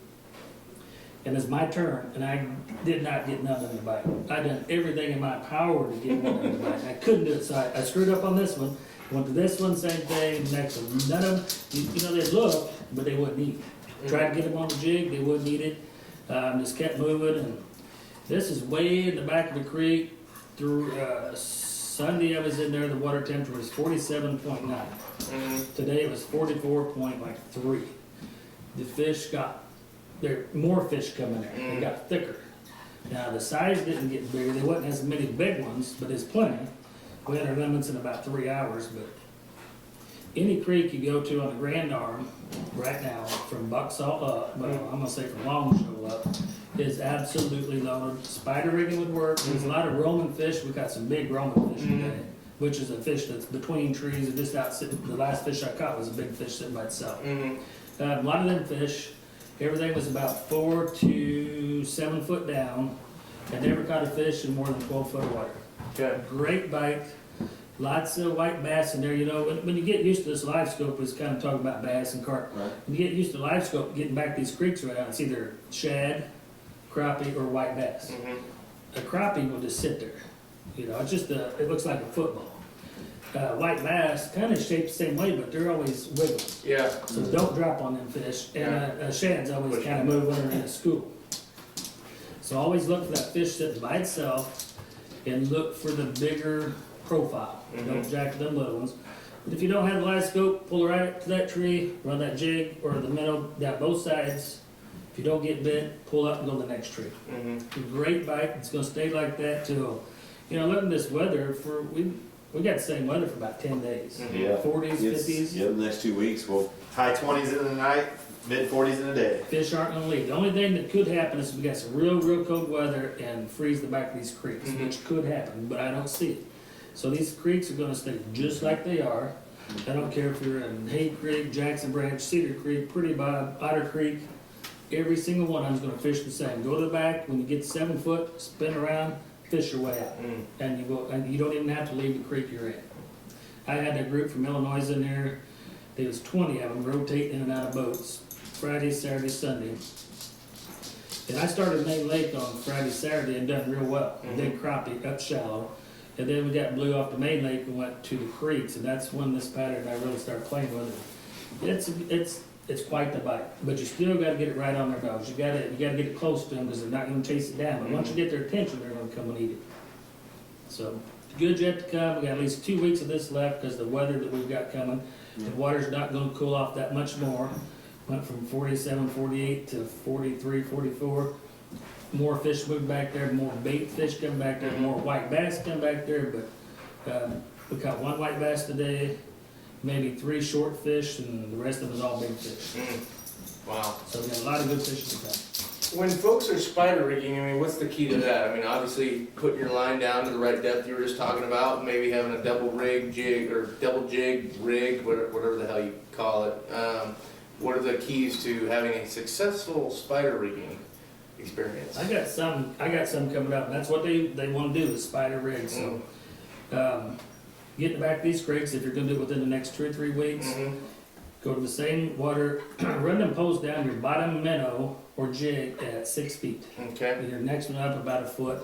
And it's my turn, and I did not get none in the bite. I done everything in my power to get one in the bite. I couldn't do it, so I screwed up on this one. Went to this one, same thing, next one. None of them, they'd look, but they wouldn't eat. Tried to get them on the jig, they wouldn't eat it. Just kept moving, and this is way in the back of the creek. Through Sunday, I was in there. The water temperature was 47.9. Today it was 44.3. The fish there are more fish coming there. They got thicker. Now the size didn't get bigger. There wasn't as many big ones, but there's plenty. We had our limits in about 3 hours, but any creek you go to on the Grand Arm right now, from Bucksaw up, well, I'm gonna say from Longshore up, is absolutely loaded. Spider rigging would work. There's a lot of roaming fish. We got some big roaming fish today, which is a fish that's between trees and just out sitting. The last fish I caught was a big fish sitting by itself. A lot of them fish. Everything was about 4 to 7 foot down. I never caught a fish in more than 12 foot of water. Okay. Great bite. Lots of white bass in there. When you get used to this live scope, it's kind of talking about bass and carp. Right. When you get used to live scope, getting back these creeks around, it's either shad, crappie, or white bass. A crappie will just sit there. It's just it looks like a football. White bass kind of shaped the same way, but they're always wiggling. Yeah. So don't drop on them fish. And a shad's always kind of move when they're in a school. So always look for that fish sitting by itself and look for the bigger profile. Don't jack them little ones. But if you don't have the live scope, pull right up to that tree, run that jig or the minnow down both sides. If you don't get bit, pull up and go to the next tree. Great bite. It's going to stay like that till, looking at this weather, we got the same weather for about 10 days. Yeah. 40s, 50s. Yeah, the next 2 weeks, well, High 20s in the night, mid 40s in the day. Fish aren't going to leave. The only thing that could happen is we got some real cold weather and freeze the back of these creeks, which could happen, but I don't see it. So these creeks are going to stay just like they are. I don't care if you're in Hay Creek, Jackson Branch, Cedar Creek, Pretty Bob, Otter Creek. Every single one of them is going to fish the same. Go to the back, when you get 7 foot, spin around, fish your way out. And you don't even have to leave the creek you're in. I had a group from Illinois in there. There was 20 of them rotating in and out of boats, Friday, Saturday, Sunday. And I started Main Lake on Friday, Saturday and done real well. Big crappie up shallow. And then we got blew off the Main Lake and went to the creeks, and that's when this pattern I really started playing with it. It's quite the bite, but you still got to get it right on their nose. You got to get it close to them because they're not going to chase it down. But once you get their attention, they're going to come and eat it. So good yet to come. We got at least 2 weeks of this left because the weather that we've got coming. The water's not going to cool off that much more. Went from 47, 48 to 43, 44. More fish moved back there, more bait fish come back there, more white bass come back there, but we caught 1 white bass today, maybe 3 short fish, and the rest of it was all big fish. Wow. So we got a lot of good fish to come. When folks are spider rigging, what's the key to that? Obviously putting your line down to the right depth you were just talking about, maybe having a double rig jig or double jig rig, whatever the hell you call it. What are the keys to having a successful spider rigging experience? I got some coming up, and that's what they want to do is spider rig. So getting back to these creeks, if you're going to do it within the next 2 or 3 weeks, go to the same water, run them poles down your bottom minnow or jig at 6 feet. Okay. Your next one up about 1 foot.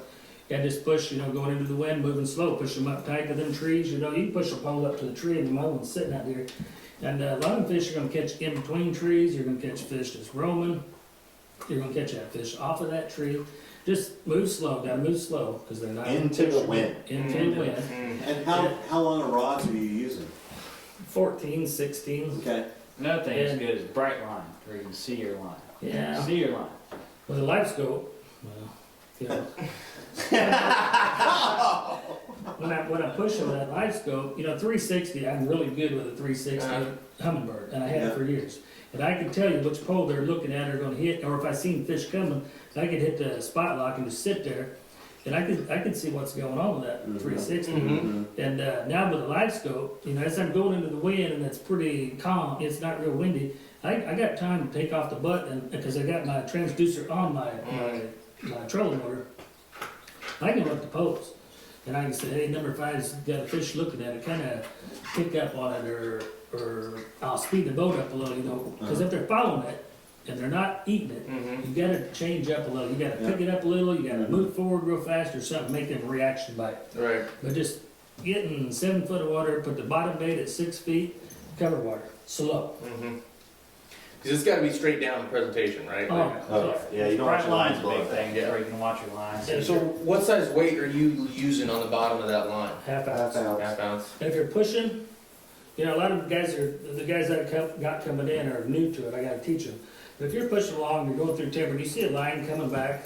Yeah, just push, going into the wind, moving slow, push them up tight to them trees. You can push a pole up to the tree and the other one's sitting out here. And a lot of fish you're going to catch in between trees. You're going to catch fish that's roaming. You're going to catch that fish off of that tree. Just move slow, gotta move slow, because they're not Into the wind. Into the wind. and how long of rods are you using? 14, 16. Okay. Another thing that's good is bright line, where you can see your line. Yeah. See your line. With a live scope, when I'm pushing that live scope, 360, I'm really good with a 360 Humminbird, and I had it for years. And I can tell you which pole they're looking at or going to hit, or if I seen fish coming, I could hit the spot lock and just sit there, and I could see what's going on with that 360. And now with the live scope, as I'm going into the wind and it's pretty calm, it's not real windy, I got time to take off the button because I got my transducer on my my trolling motor, I can look the post. And I can say, hey, number 5's got a fish looking at it, kinda pick up on it, or I'll speed the boat up a little, you know, cause if they're following it and they're not eating it, you gotta change up a little, you gotta pick it up a little, you gotta move forward real fast or something, make them reaction bite. Right. But just getting 7 foot of water, put the bottom bait at 6 feet, cover water, slow. Because it's got to be straight down the presentation, right? Oh, yeah, you don't want Bright your lines line's a blowing. big thing, Yeah. where you can watch your lines. And so, what size weight are you using on the bottom of that line? Half ounce. Half ounce. If you're pushing, you know, a lot of the guys that got coming in are new to it, I gotta teach them. But if you're pushing along, you're going through timber, and you see a line coming back,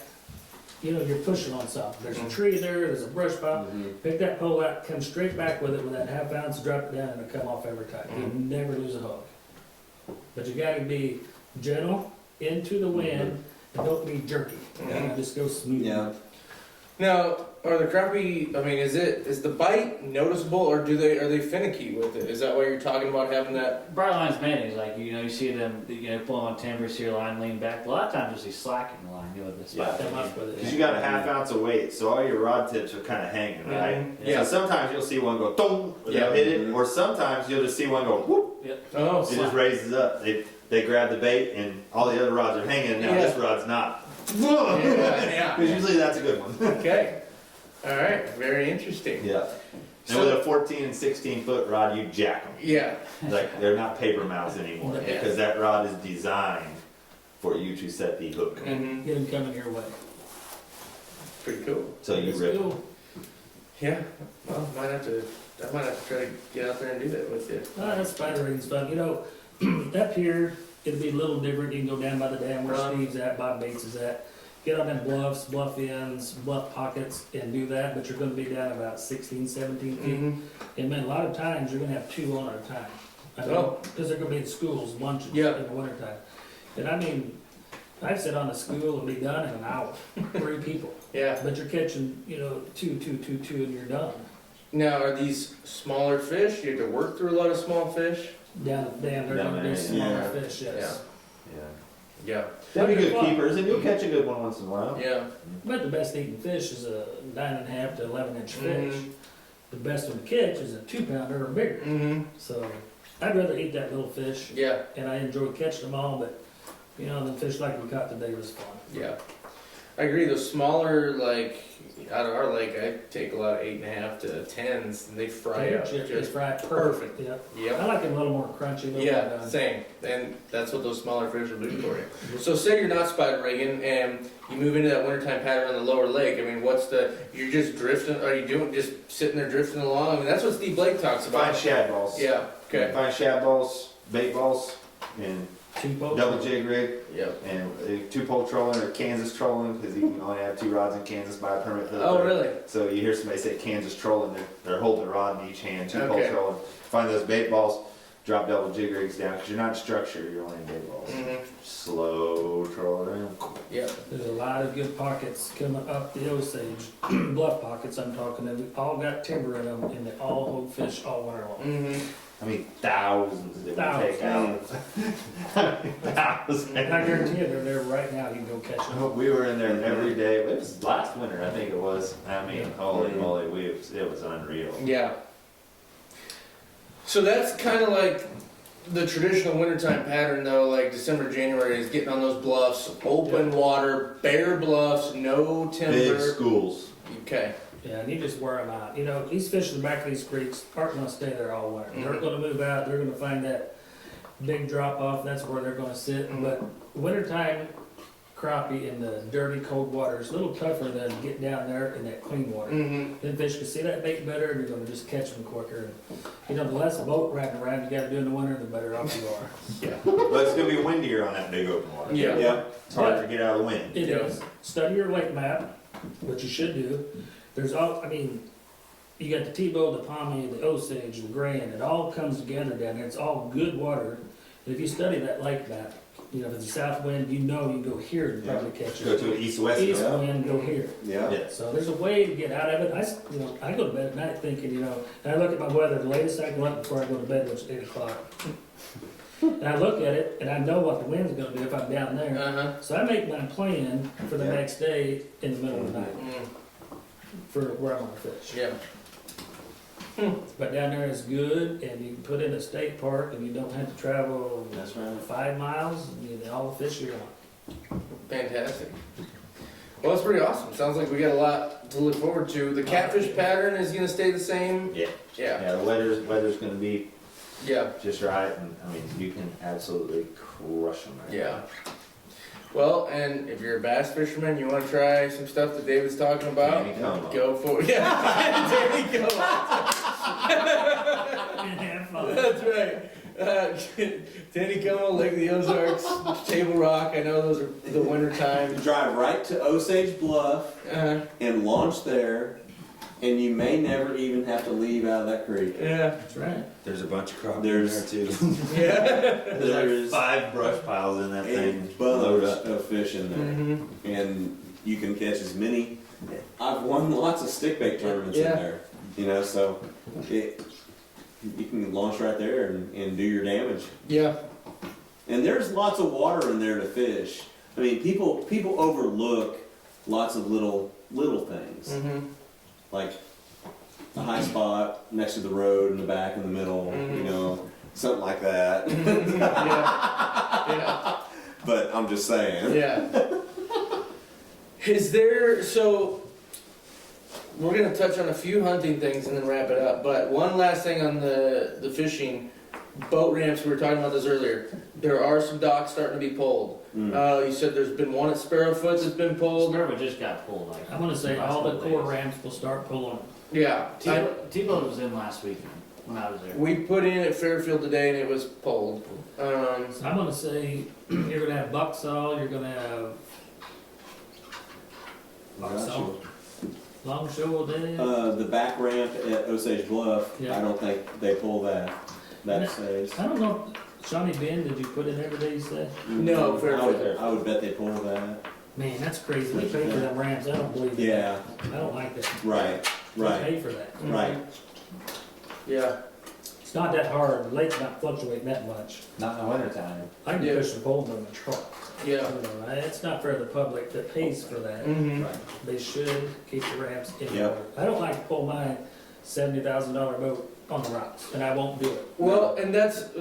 you know, you're pushing on something. There's a tree there's a brush pile, pick that pole out, come straight back with it with that half ounce, drop it down, and it'll come off every time. You never lose a hook. But you gotta be gentle, into the wind, and don't be jerky. You gotta just go smooth. Yeah. Now, are the crappie? I mean, is the bite noticeable, or are they finicky with it? Is that why you're talking about having that? Bright line's mainly is like, you know, you see them, you know, pulling on timber, see your line lean back. A lot of times you see slack in the line, you know, this Yeah. Them up with Because it. you got a half ounce of weight, so all your rod tips are kind of hanging, right? Yeah. So sometimes you'll see one go dong, Yeah. hit it, or sometimes you'll just see one go whoop. Oh, It just raises up. They grab the bait, and all the other rods are hanging. Now this rod's not. yeah. Because usually that's a good one. Okay. All right. Very interesting. Yeah. And with a 14 and 16 foot rod, you jack them. Yeah. Like they're not paper mouths anymore Yeah. because that rod is designed for you to set the hook. Mm-hmm. Get them coming your way. Pretty cool. So you It's rip. cool. Yeah. Well, I might have to try to get out there and do that with you. That's spider rigging's fun. You know, up here, it'll be a little different. You can go down by the dam where Steve's at, Bob Bates is at. Get on them bluffs, bluff ends, bluff pockets, and do that, but you're gonna be down about 16, 17 feet. And then a lot of times, you're gonna have 2 on at a time. I mean, Oh. because they're gonna be in schools, lunches in Yeah. the wintertime. And I mean, I've sit on a school and be done in an hour, 3 people. Yeah. But you're catching, you know, two, and you're done. Now, are these smaller fish? You have to work through a lot of small fish. Down the dam, they're Down gonna there, be smaller yeah. fish, yes. Yeah. Yeah. They'll be good Fun. keepers, and you'll catch a good one once in a while. Yeah. But the best eating fish is a 9.5 to 11-inch fish. Mhm. The best one to catch is a 2-pounder or bigger. Mm-hmm. So I'd rather eat that little fish, Yeah. and I enjoy catching them all. But you know, the fish like we caught today was fun. Yeah. I agree. Those smaller, like out of our lake, I take a lot of 8.5 to 10s, and they fry up It's just fried perfect. Yep. Yep. I like it a little more crunchy. A little Yeah, more done. same. And that's what those smaller fish will do for you. So say you're not spider rigging and you move into that wintertime pattern on the lower lake. I mean, you're just drifting, are you doing, just sitting there drifting along? I mean, that's what Steve Blake talks Find about. shad balls. Yeah, okay. Find shad balls, bait balls, and 2 boats. double jig rig, Yep. and 2-pole trolling or Kansas trolling, because you can only have 2 rods in Kansas by a permit. For the Oh, permit. really? So you hear somebody say Kansas trolling, they're holding a rod in each hand, 2-pole Okay. trolling. Find those bait balls, drop double jig rigs down, because you're not in structure, you're only in bait balls. Mm-hmm. Slow troll it in. Yep. There's a lot of good pockets coming up the Osage. Bluff pockets, I'm talking. They've all got timber in them, and they all hold fish all winter long. Mm-hmm. I mean, thousands did we take out. Thousands. And I guarantee you, they're there right now. You can go catch them. We were in there every day. It was last winter, I think it was. I mean, holy moly, it was unreal. Yeah. So that's kind of like the traditional wintertime pattern, though. Like December, January is getting on those bluffs, open water, bare bluffs, no Big timber. schools. Okay. Yeah, and you just wear them out. You know, these fish in the back of these creeks aren't gonna stay there all winter. They're Mhm. gonna move out, they're gonna find that big drop off, that's where they're gonna sit. Mhm. But wintertime crappie in the dirty, cold water is a little tougher than getting down there in that clean water. Mm-hmm. Then fish can see that bait better, and you're gonna just catch them quicker. And, you know, the less boat riding around you gotta do in the winter, the better off you are. Yeah. But it's gonna be windier on that big open water. Yeah. Yeah. It's hard to get out of the wind. It Yeah. is. Study your lake map, which you should do. There's all, I mean, you got the Tebow, the Pommy, the Osage, the Grand, it all comes together down there. It's all good water. And if you study that lake map, you know, if it's a south wind, you know you go here and probably catch Go it. to an east-west. East Yeah. wind, go here. Yeah. Yeah. So there's a way to get out of it. You know, I go to bed at night thinking, you know, and I look at my weather, the latest I can go up before I go to bed was 8 o'clock. And I look at it and I know what the wind's gonna do if I'm down there. Uh-huh. So I make my plan for the Yeah. next day in the middle of the night Mm, for where I'm gonna fish. yeah. But down there is good, and you can put in a state park, and you don't have to travel That's right. 5 miles, and you get all the fish you want. Fantastic. Well, it's pretty awesome. Sounds like we got a lot to look forward to. The catfish pattern is gonna stay the same? Yeah. Yeah. Yeah, the weather's gonna be Yeah. just right, and I mean, you can absolutely crush them. Right Yeah. Well, and if you're a bass fisherman, you want to try some stuff that David's talking about, Danny Como. go for it. Yeah, Danny Como. And have fun. That's right. Danny Como, Lake of the Ozarks, Table Rock. I know those are the winter time. Drive right to Osage Bluff and launch there, and you may never even have to leave out of that creek. Yeah. That's right. There's a bunch of crappie in There's- there too. Yeah. There's like 5 brush piles in that A thing. bunch Load up. of fish in there, Mhm. and you can catch as many. I've won lots of stick bait tournaments Yeah. in there, you know. So you can launch right there and do your damage. Yeah. And there's lots of water in there to fish. I mean, people overlook lots of little things, Mhm. like a high spot next to the road in the back in the middle, you know, something like that. Yeah. But I'm just saying. Yeah. Is there, so we're gonna touch on a few hunting things and then wrap it up, but one last thing on the fishing, boat ramps, we were talking about this earlier. There are some docks starting to be pulled. Mm. You said there's been one at Sparrowfoot that's been pulled. Sparrow just got pulled like. I'm gonna say all the core ramps will start pulling. Yeah. T-Bone was in last weekend when I was there. We put in at Fairfield today and it was pulled. So I'm gonna say you're gonna have bucksaw, you're gonna have bucksaw, long shoal day. The back ramp at Osage Bluff, Yeah. I don't think they pull that. That stays. I don't know, Shawnee Bend, did you put in every day you said? No, Fairfield. I would bet they pull that. Man, that's crazy. We pay for them ramps. I don't believe it. Yeah, I don't like that. right, We right, pay for that. right. Yeah. It's not that hard. The lake's not fluctuating that much. Not in the wintertime. I can Yeah. push the poles on the truck. Yeah. You know, it's not fair to the public that pays for that. Mm-hmm. Right. They should keep the ramps in Yep. order. I don't like to pull my $70,000 boat on the rocks, and I won't do it. Well, and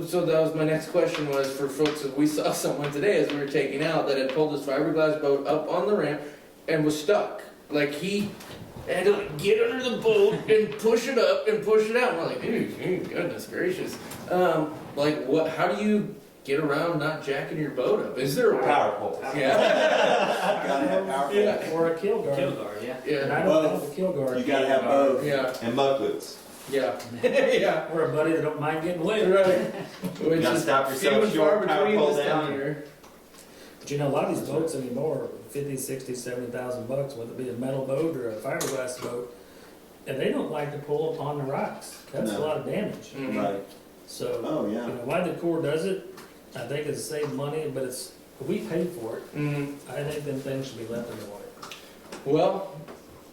so that was my next question was for folks, that we saw someone today as we were taking out that had pulled his fiberglass boat up on the ramp and was stuck. Like he had to like, get under the boat and push it up and push it out. And we're like, dude, goodness gracious. Like what, how do you get around not jacking your boat up? Is there a Power poles. Yeah. Gotta have power. Yeah. Or a kill guard. Kill guard, yeah. And Yeah. I don't have a kill guard. You gotta have both. Yeah. And mud boots. Yeah. Yeah. Or a buddy that don't mind getting wet. Right. Which gotta is stop yourself few and short, far power between pole this time down. of year. But you know, a lot of these boats anymore, 50, 60, 70,000 bucks, whether it be a metal boat or a fiberglass boat, and they don't like to pull on the rocks. That's a No. lot of damage. Mhm. Right. So, Oh, you yeah. know, why the Corps does it, I think it's to save money, but it's, we pay for it. Mhm. I think them things should be left in the water. Well,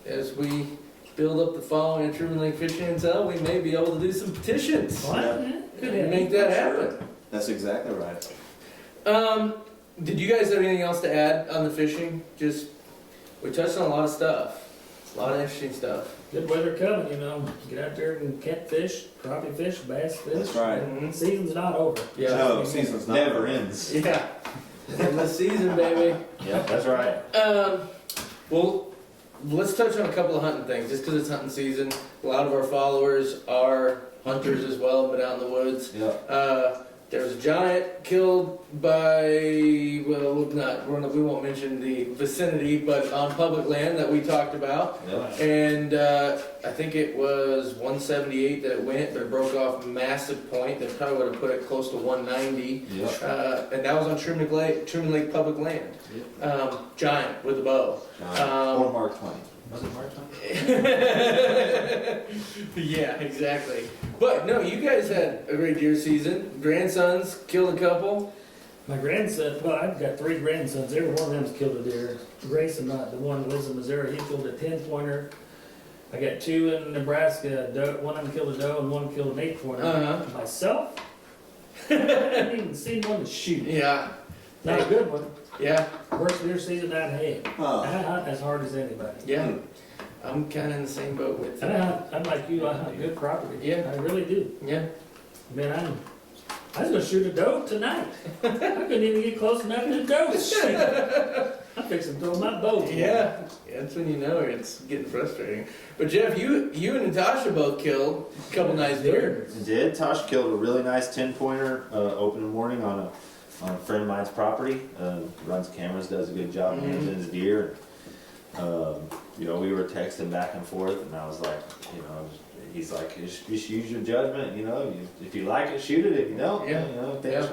as we build up the following at Truman Lake Fishing and Sale, we may be able to do some petitions. What? Yeah. Could And make that happen. That's exactly right. Did you guys have anything else to add on the fishing? Just, we touched on a lot of stuff. A lot of interesting stuff. Good weather coming, you know, get out there and catch fish, crappie fish, bass fish. That's right. Mhm. Season's not over. Yeah. No, season's not Never over. ends. Yeah. And the season, baby. Yep, that's right. Well, let's touch on a couple of hunting things, just because it's hunting season. A lot of our followers are hunters as well, been out in the woods. Yep. There was a giant killed by, well, we won't mention the vicinity, but on public land that we talked about. Yep. And I think it was 178 that it went, but it broke off a massive point that probably would have put it close to 190. Yep. And that was on Truman Lake public land. Giant with a bow. Or Mark Twain. Was it Mark Twain? Yeah, exactly. But no, you guys had a great deer season. Grandsons killed a couple. My grandson, well, I've got 3 grandsons. Every one of them's killed a deer. Grayson, not the one that lives in Missouri, he killed a 10-pointer. I got 2 in Nebraska. One of them killed a doe and one killed an 8-pointer. Uh-huh. Myself, I haven't even seen one to shoot. Yeah, Not a good one. yeah, Worst deer season I've had. Oh. I hunt as hard as anybody. yeah. I'm kind of in the same boat with And you. I'm like you, I hunt good property. Yeah. I really do. Yeah. Man, I was gonna shoot a doe tonight. I couldn't even get close enough to doe to shoot. I'm fixing to throw my bow. Yeah, that's when you know it's getting frustrating. But Jeff, you and Natasha both killed a couple nice deer. I did. Tosh killed a really nice 10-pointer open in the morning on a friend of mine's property. Runs cameras, does a good job managing his deer. You know, we were texting back and forth, and I was like, you know, he's like, just use your judgment. You know, if you like it, shoot it. If you don't, Yeah. you know, Yeah.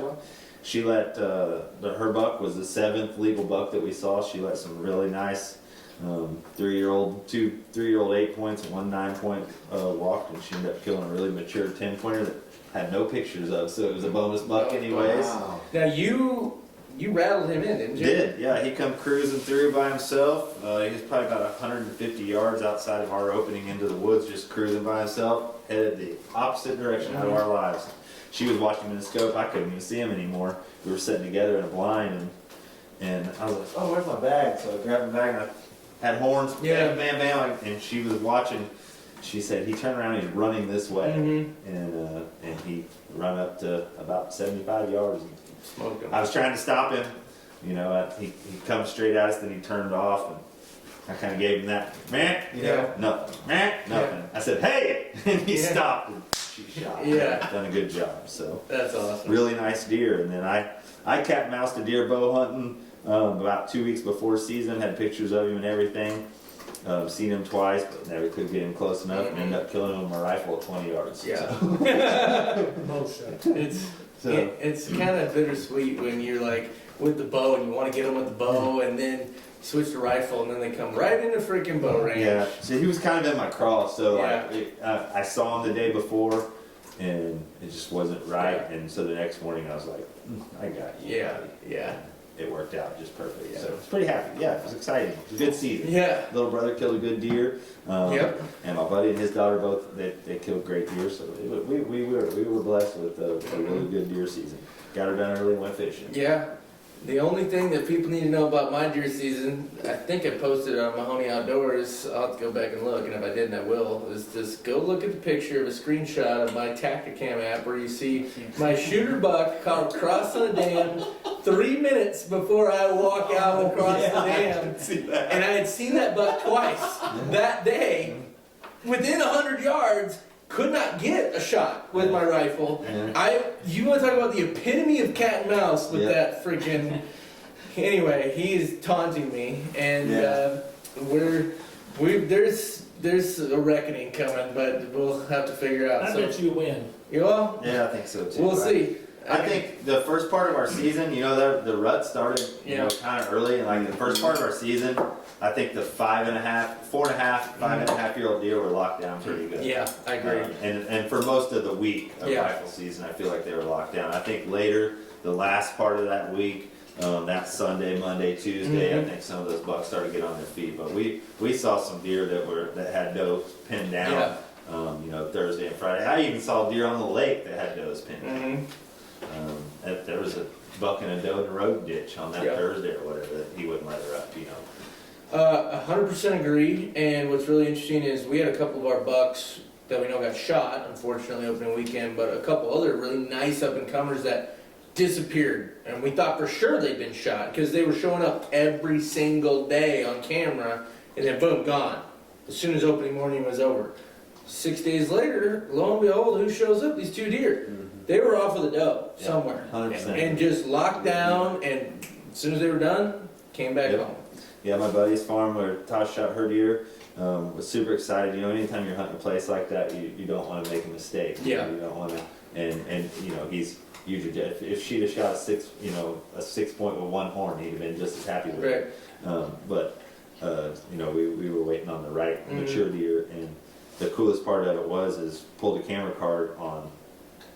She let her buck was the 7th legal buck that we saw. She let some really nice 3-year-old 8 points and 1 9-point walk, and she ended up killing a really mature 10-pointer that had no pictures of, so it was a bonus buck anyways. Wow. Now you rattled him in, didn't you? Did, yeah, he come cruising through by himself. He was probably about 150 yards outside of our opening into the woods, just cruising by himself, headed the opposite direction out of our lives. She was watching him in the scope. I couldn't even see him anymore. We were sitting together in a blind, and I was like, oh, where's my bag? So I grabbed my bag, and I had horns, Yeah. bam, bam, bam, and she was watching. She said he turned around and he's running this way, and he run up to about 75 yards. Smoked him. I was trying to stop him, you know, he come straight at us, then he turned off, and I kind of gave him that, man, you know, nothing, man, nothing. I said, hey, and he stopped, and she shot. Yeah. Done a good job, so. That's awesome. Really nice deer, and then I cat moused a deer bow hunting about 2 weeks before season, had pictures of him and everything. Seen him twice, but never could get him close enough, and ended up killing him with my rifle at 20 yards. Yeah. Most shots. It's kind of bittersweet when you're like with the bow and you want to get them with the bow and then switch the rifle and then they come right into freaking bow range. Yeah, so he was kind of in my cross, so Yeah. I saw him the day before, and it just wasn't right, and so the next morning I was like, I got you. Yeah, buddy." yeah, It worked out just perfect, Yeah. so I was pretty happy. Yeah, it was exciting. It was a good season. yeah. Little brother killed a good deer. Yep. And my buddy and his daughter both, they killed great deer, so we were blessed with a really good deer season. Got her done early and went fishing. Yeah. The only thing that people need to know about my deer season, I think I posted it on Mahoney Outdoors. I'll have to go back and look, and if I didn't, I will. Is just go look at the picture of a screenshot of my Tacticam app where you see my shooter buck caught across on a dam 3 minutes before I walk out across the dam. And I had seen that buck twice that day, within 100 yards. Could not get a shot with my rifle. You want to talk about the epitome of cat and mouse with that freaking. Anyway, he's taunting me, and there's a reckoning coming, but we'll have to figure out. I bet you win. You will? Yeah, I think so too. We'll see. I think the first part of our season, you know, the rut started, you know, kind of early, and like the first part of our season, I think the 5.5-year-old deer were locked down pretty good. Yeah, I agree. And for most of the week of rifle season, I feel like they were locked down. I think later, the last part of that week, that Sunday, Monday, Tuesday, I think some of those bucks started to get on their feet. But we saw some deer that had does pinned down. Yeah. You know, Thursday and Friday. I even saw deer on the lake that had does pinned down. There was a buck and a doe in the road ditch on that Thursday or whatever that he wouldn't let her up, you know. 100% agree. And what's really interesting is we had a couple of our bucks that we know got shot, unfortunately, opening weekend, but a couple other really nice up and comers that disappeared. And we thought for sure they'd been shot because they were showing up every single day on camera, and then boom, gone. As soon as opening morning was over. 6 days later, lo and behold, who shows up? These 2 deer. They were off with a doe somewhere. 100%. And just locked down, and as soon as they were done, came back home. Yeah, my buddy's farm where Tosh shot her deer was super excited. You know, anytime you're hunting a place like that, you don't want to make a mistake. Yeah. You don't want to, and you know, he's usually if she'd have shot a 6 point with 1 horn, he'd have been just as happy with it. But you know, we were waiting on the right mature deer, and the coolest part of it is pulled a camera card on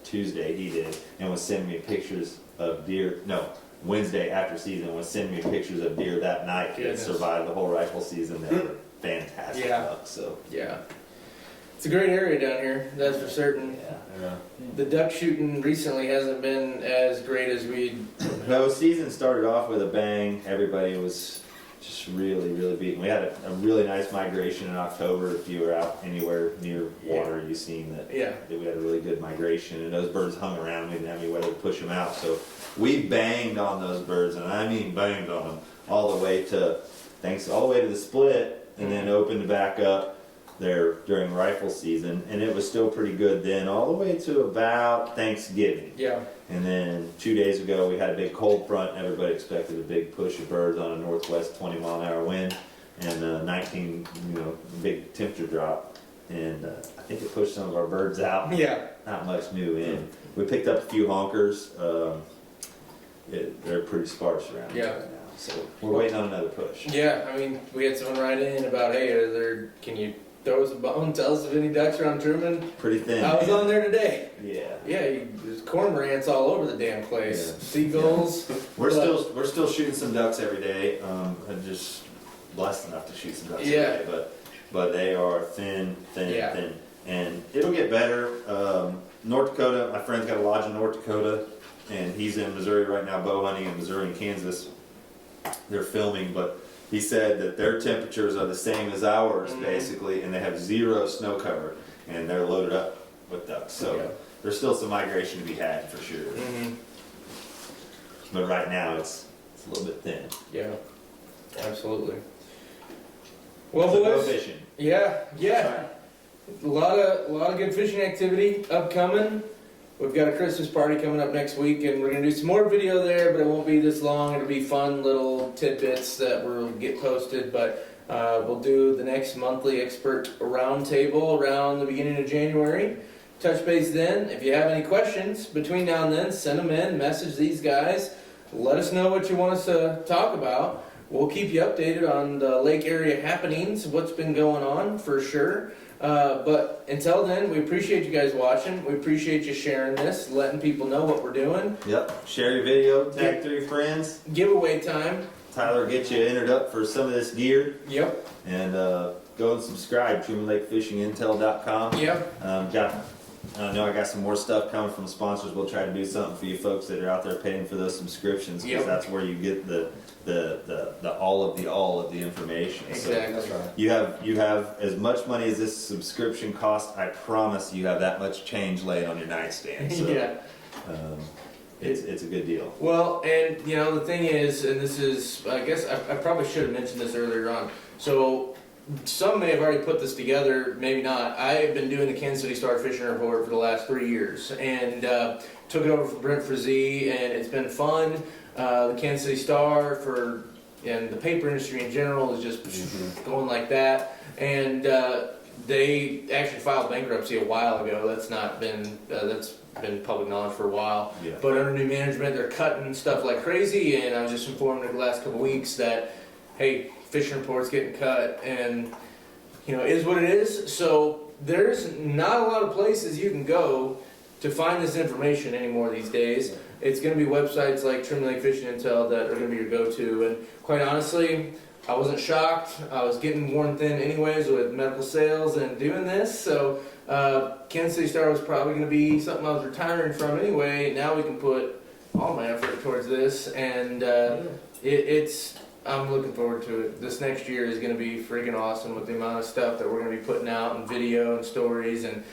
Tuesday, he did, and was sending me pictures of deer. No, Wednesday after season was sending me pictures of deer that night that survived the whole rifle season. That were fantastic bucks. So It's a great area down here, that's for certain. Yeah. Yeah. The duck shooting recently hasn't been as great as The season started off with a bang. Everybody was just really, really beaten. We had a really nice migration in October. If you were out anywhere near water, you seen that. Yeah. We had a really good migration, and those birds hung around. We didn't have any weather to push them out, so we banged on those birds, and I mean banged on them all the way to the split, and then opened back up there during rifle season, and it was still pretty good then, all the way to about Thanksgiving. Yeah. And then 2 days ago, we had a big cold front. Everybody expected a big push of birds on a northwest 20-mile-an-hour wind, and 19, big temperature drop. And I think it pushed some of our birds out. Yeah. Not much new in. We picked up a few honkers. They're pretty sparse around Yeah. here right now, so we're waiting on another push. Yeah, I mean, we had someone write in about, hey, can you throw us a bone, tell us if any ducks are on Truman? Pretty thin. I was on there today. Yeah. Yeah, there's cormorants all over the damn place. Yeah. Seagulls. We're still shooting some ducks every day. I'm just blessed enough to shoot some ducks Yeah. every day, but they are thin, Yeah. thin, and it'll get better. North Dakota, my friend's got a lodge in North Dakota, and he's in Missouri right now, bow hunting in Missouri and Kansas. They're filming, but he said that their temperatures are the same as ours, basically, and they have zero snow cover, and they're loaded up with ducks. So Yeah. there's still some migration to be had for sure. Mm-hmm. But right now it's a little bit thin. Yeah, absolutely. Well, So go boys. fishing. Yeah. A lot of good fishing activity upcoming. We've got a Christmas party coming up next week, and we're gonna do some more video there, but it won't be this long. It'll be fun little tidbits that will get posted. But we'll do the next monthly expert roundtable around the beginning of January. Touch base then. If you have any questions between now and then, send them in. Message these guys. Let us know what you want us to talk about. We'll keep you updated on the lake area happenings, what's been going on for sure. But until then, we appreciate you guys watching. We appreciate you sharing this, letting people know what we're doing. Yep. Share your video, tag 3 friends. Giveaway time. Tyler, get you entered up for some of this gear. Yep. And go and subscribe, TrumanLakeFishingIntel.com. Yep. I know I got some more stuff coming from sponsors. We'll try to do something for you folks that are out there paying for those subscriptions, because Yep. that's where you get the all of the information. Exactly. So you have as much money as this subscription costs. I promise you have that much change laid on your nightstand. So, Yeah. it's a good deal. Well, and the thing is, and this is, I guess I probably should have mentioned this earlier on. So some may have already put this together, maybe not. I've been doing the Kansas City Star Fishing Report for the last 3 years, and took it over from Brent Frazee, and it's been fun. The Kansas City Star and the paper industry in general is just going like that. And they actually filed bankruptcy a while ago. That's been public knowledge for a while. Yeah. But under new management, they're cutting stuff like crazy. And I was just informed in the last couple weeks that, hey, fishing report's getting cut, and it is what it is. So there's not a lot of places you can go to find this information anymore these days. It's going to be websites like Truman Lake Fishing Intel that are going to be your go-to. And quite honestly, I wasn't shocked. I was getting worn thin anyways with medical sales and doing this. So Kansas City Star was probably going to be something I was retiring from anyway. Now we can put all my effort towards this, and I'm looking forward to it. This next year is going to be freaking awesome with the amount of stuff that we're going to be putting out, and video and stories. And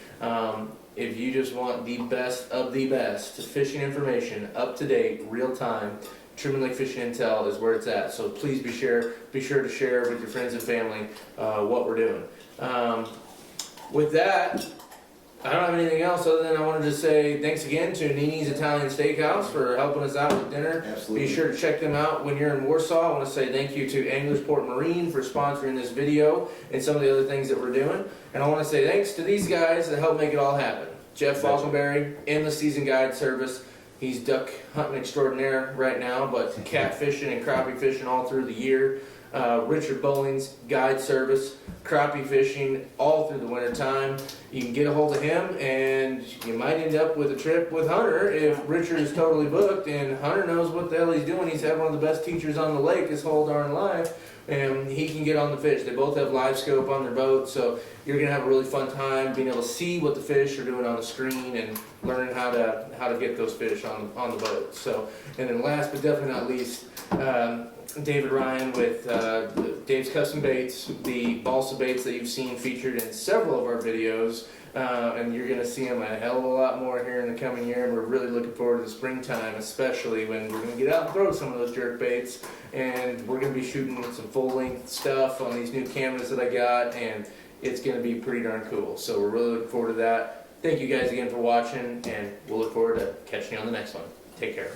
if you just want the best of the best fishing information, up to date, real time, Truman Lake Fishing Intel is where it's at. So please be sure to share with your friends and family what we're doing. With that, I don't have anything else other than I wanted to say thanks again to Nini's Italian Steakhouse for helping us out with dinner. Absolutely. Be sure to check them out when you're in Warsaw. I want to say thank you to Anglersport Marine for sponsoring this video and some of the other things that we're doing. And I want to say thanks to these guys that helped make it all happen. Jeff Falkenberry, Endless Season Guide Service. He's duck hunting extraordinaire right now, but catfishing and crappie fishing all through the year. Richard Bowling's guide service, crappie fishing all through the winter time. You can get a hold of him, and you might end up with a trip with Hunter if Richard is totally booked, and Hunter knows what the hell he's doing. He's had one of the best teachers on the lake his whole darn life. and he can get on the fish. They both have live scope on their boat, so you're gonna have a really fun time being able to see what the fish are doing on the screen and learning how to get those fish on the boat. So, and then last but definitely not least, David Ryan with Dave's Custom Baits, the balsa baits that you've seen featured in several of our videos. And you're going to see them a hell of a lot more here in the coming year, and we're really looking forward to the springtime, especially when we're going to get out and throw some of those jerk baits, and we're going to be shooting some full-length stuff on these new cameras that I got, and it's going to be pretty darn cool. So we're really looking forward to that. Thank you guys again for watching, and we'll look forward to catching you on the next one. Take care.